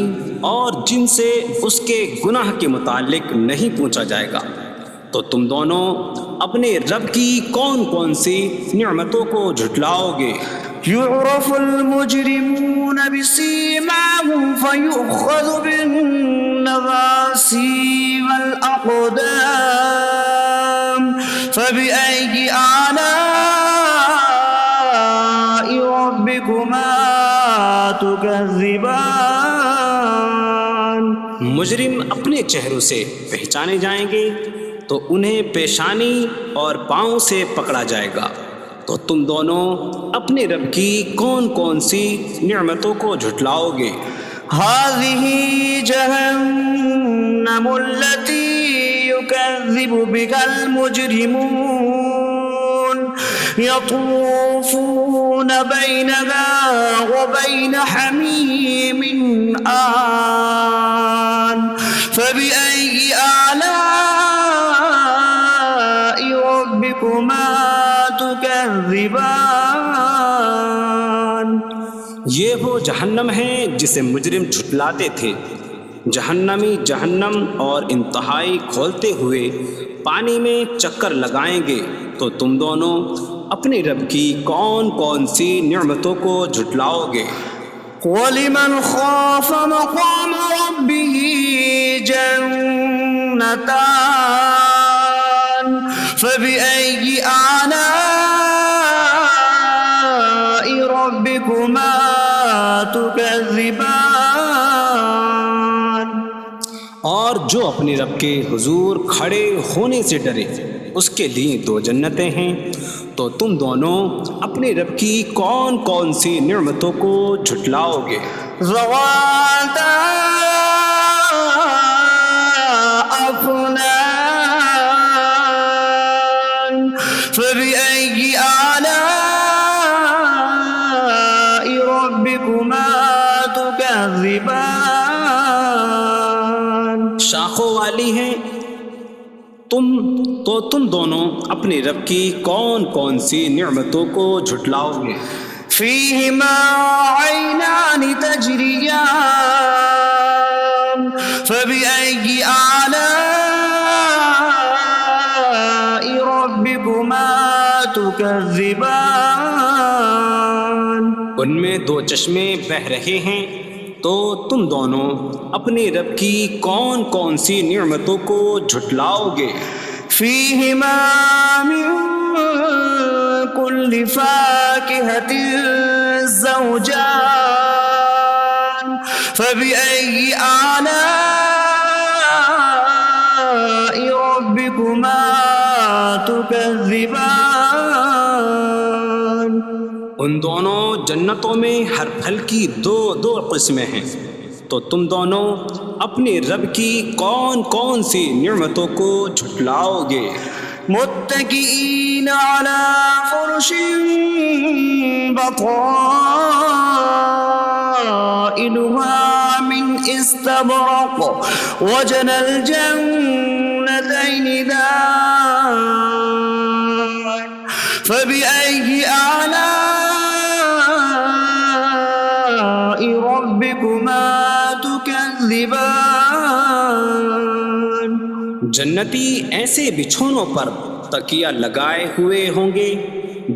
اور جن سے اس کے گناہ کے متعلق نہیں پوچھا جائے گا. تو تم دونوں اپنے رب کی کون کون سی نعمتوں کو جھٹلاؤ گے؟ يعرف المجرمون بسيماهم فيؤخذ بالنواصي والأقدام فبأي آلاء ربكما تكذبان. مجرم اپنے چہروں سے پہچانے جائیں گے تو انہیں پیشانی اور پاؤں سے پکڑا جائے گا. تو تم دونوں اپنے رب کی کون کون سی نعمتوں کو جھٹلاؤ گے؟ هذه جهنم التي يكذب بها المجرمون يطوفون بينها وبين حميم آن فبأي آلاء ربكما تكذبان. یہ وہ جہنم ہے جسے مجرم جھٹلاتے تھے. جہنمی جہنم اور انتہائی کھولتے ہوئے پانی میں چکر لگائیں گے. تو تم دونوں اپنے رب کی کون کون سی نعمتوں کو جھٹلاؤ گے؟ وَلِمَنْ خَافَ مَقَامَ رَبِّهِ جَنَّتَانِ فَبِأَيِّ آلَاءِ رَبِّكُمَا تُكَذِّبَانِ. اور جو اپنے رب کے حضور کھڑے ہونے سے ڈرے اس کے لیے 2 جنتیں ہیں. تو تم دونوں اپنے رب کی کون کون سی نعمتوں کو جھٹلاؤ گے؟ ذواتا أفنان فبأي آلاء ربكما تكذبان. شاخوں والی ہیں. تم دونوں اپنے رب کی کون کون سی نعمتوں کو جھٹلاؤ گے؟ فيهما عينان تجريان فبأي آلاء ربكما تكذبان. ان میں 2 چشمے بہہ رہے ہیں. تو تم دونوں اپنے رب کی کون کون سی نعمتوں کو جھٹلاؤ گے؟ فيهما من كل فاكهة زوجان فبأي آلاء ربكما تكذبان. ان دونوں جنتوں میں ہر پھل کی 2 قسمیں ہیں. تو تم دونوں اپنے رب کی کون کون سی نعمتوں کو جھٹلاؤ گے؟ متكئين على فرش بطائنها من استبرق وجنى الجنتين دان فبأي آلاء ربكما تكذبان. جنتی ایسے بچھونوں پر تکیہ لگائے ہوئے ہوں گے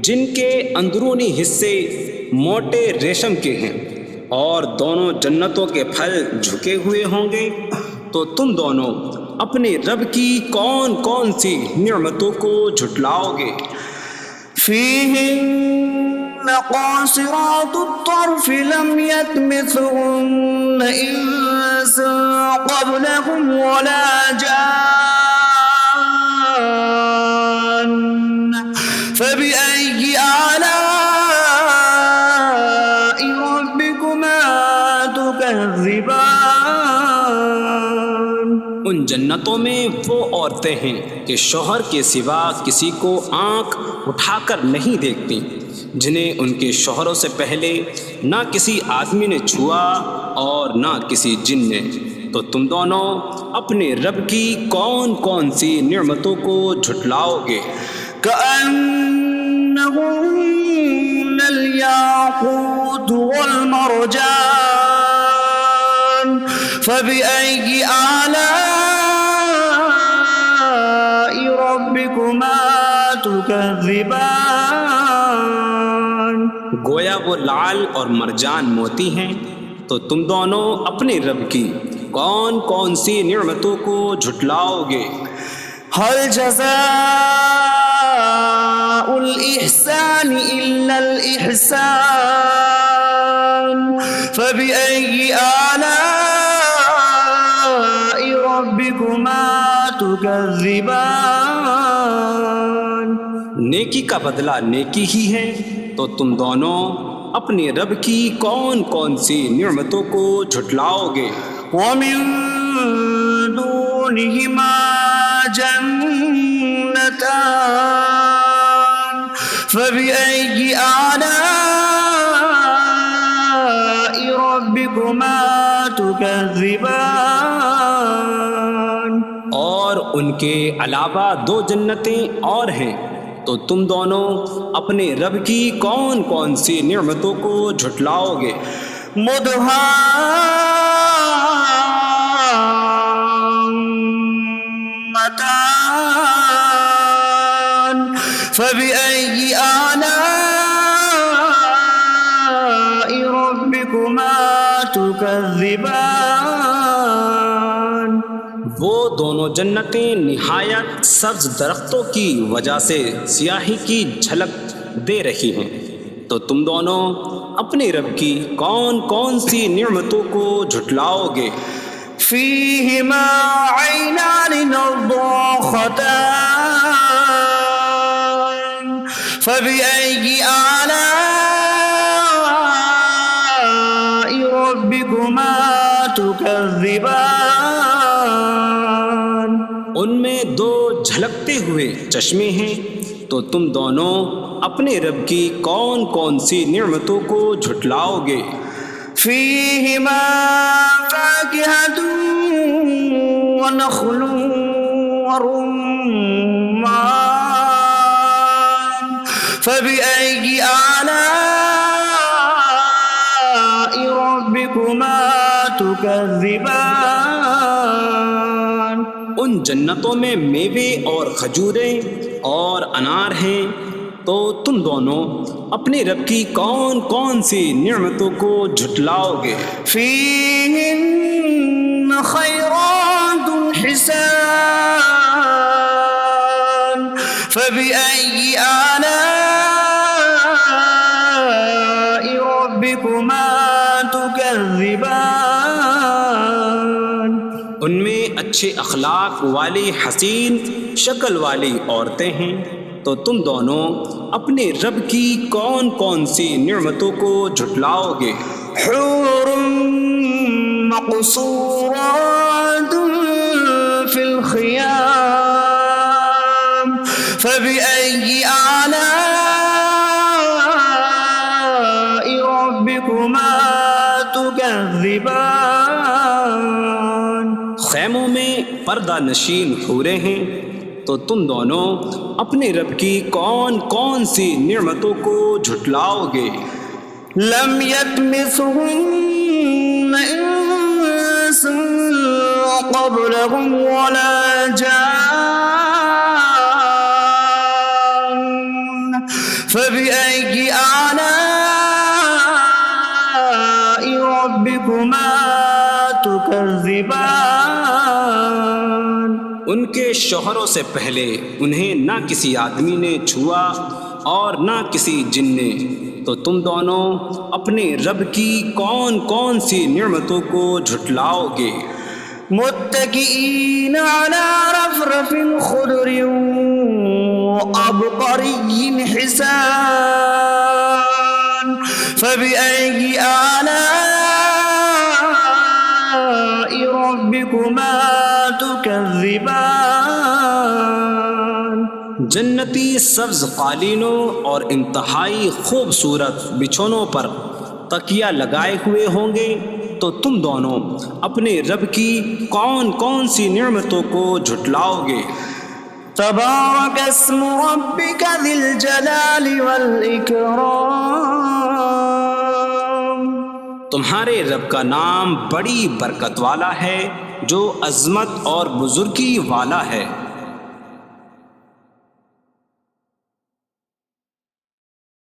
جن کے اندرونی حصے موٹے ریشم کے ہیں اور دونوں جنتوں کے پھل جھکے ہوئے ہوں گے. تو تم دونوں اپنے رب کی کون کون سی نعمتوں کو جھٹلاؤ گے؟ فيهن قاصرات الطرف لم يطمثهن إنس قبلهم ولا جان فبأي آلاء ربكما تكذبان. ان جنتوں میں وہ عورتیں ہیں کہ شوہر کے سوا کسی کو آنکھ اٹھا کر نہیں دیکھتی، جنہیں ان کے شوہروں سے پہلے نہ کسی آدمی نے چھوا اور نہ کسی جن نے۔ تو تم دونوں اپنے رب کی کون کون سی نعمتوں کو جھٹلاؤ گے؟ كأنهن الياقوت والمرجان فبأي آلاء ربكما تكذبان۔ گویا وہ لعل اور مرجان موتی ہیں۔ تو تم دونوں اپنے رب کی کون کون سی نعمتوں کو جھٹلاؤ گے؟ هل جزاء الإحسان إلا الإحسان فبأي آلاء ربكما تكذبان۔ نیکی کا بدلہ نیکی ہی ہے، تو تم دونوں اپنے رب کی کون کون سی نعمتوں کو جھٹلاؤ گے؟ ومن دونهما جنتان فبأي آلاء ربكما تكذبان۔ اور ان کے علاوہ دو جنتیں اور ہیں، تو تم دونوں اپنے رب کی کون کون سی نعمتوں کو جھٹلاؤ گے؟ مدهامتان فبأي آلاء ربكما تكذبان۔ وہ دونوں جنتیں نہایت سبز درختوں کی وجہ سے سیاہی کی جھلک دے رہی ہیں، تو تم دونوں اپنے رب کی کون کون سی نعمتوں کو جھٹلاؤ گے؟ فيهما عينان نضاختان فبأي آلاء ربكما تكذبان۔ ان میں دو جھلکتے ہوئے چشمے ہیں، تو تم دونوں اپنے رب کی کون کون سی نعمتوں کو جھٹلاؤ گے؟ فيهما فاكهة ونخل ورمان فبأي آلاء ربكما تكذبان۔ ان جنتوں میں میوے اور کھجوریں اور انار ہیں، تو تم دونوں اپنے رب کی کون کون سی نعمتوں کو جھٹلاؤ گے؟ فيهن خيرات حسان فبأي آلاء ربكما تكذبان۔ ان میں اچھے اخلاق والی حسین شکل والی عورتیں ہیں، تو تم دونوں اپنے رب کی کون کون سی نعمتوں کو جھٹلاؤ گے؟ حور مقصورات في الخيام فبأي آلاء ربكما تكذبان۔ خیموں میں پردہ نشین حوریں ہیں، تو تم دونوں اپنے رب کی کون کون سی نعمتوں کو جھٹلاؤ گے؟ لم يطمثهن انس قبلهم ولا جان فبأي آلاء ربكما تكذبان۔ ان کے شوہروں سے پہلے انہیں نہ کسی آدمی نے چھوا اور نہ کسی جن نے، تو تم دونوں اپنے رب کی کون کون سی نعمتوں کو جھٹلاؤ گے؟ متكئين على رفرف خضر وعبقري حسان فبأي آلاء ربكما تكذبان۔ جنتی سبز قالینوں اور انتہائی خوبصورت بچھونوں پر تکیہ لگائے ہوئے ہوں گے، تو تم دونوں اپنے رب کی کون کون سی نعمتوں کو جھٹلاؤ گے؟ تبارک اسم ربک ذی الجلال والاکرام، تمہارے رب کا نام بڑی برکت والا ہے، جو عظمت اور بزرگی والا ہے۔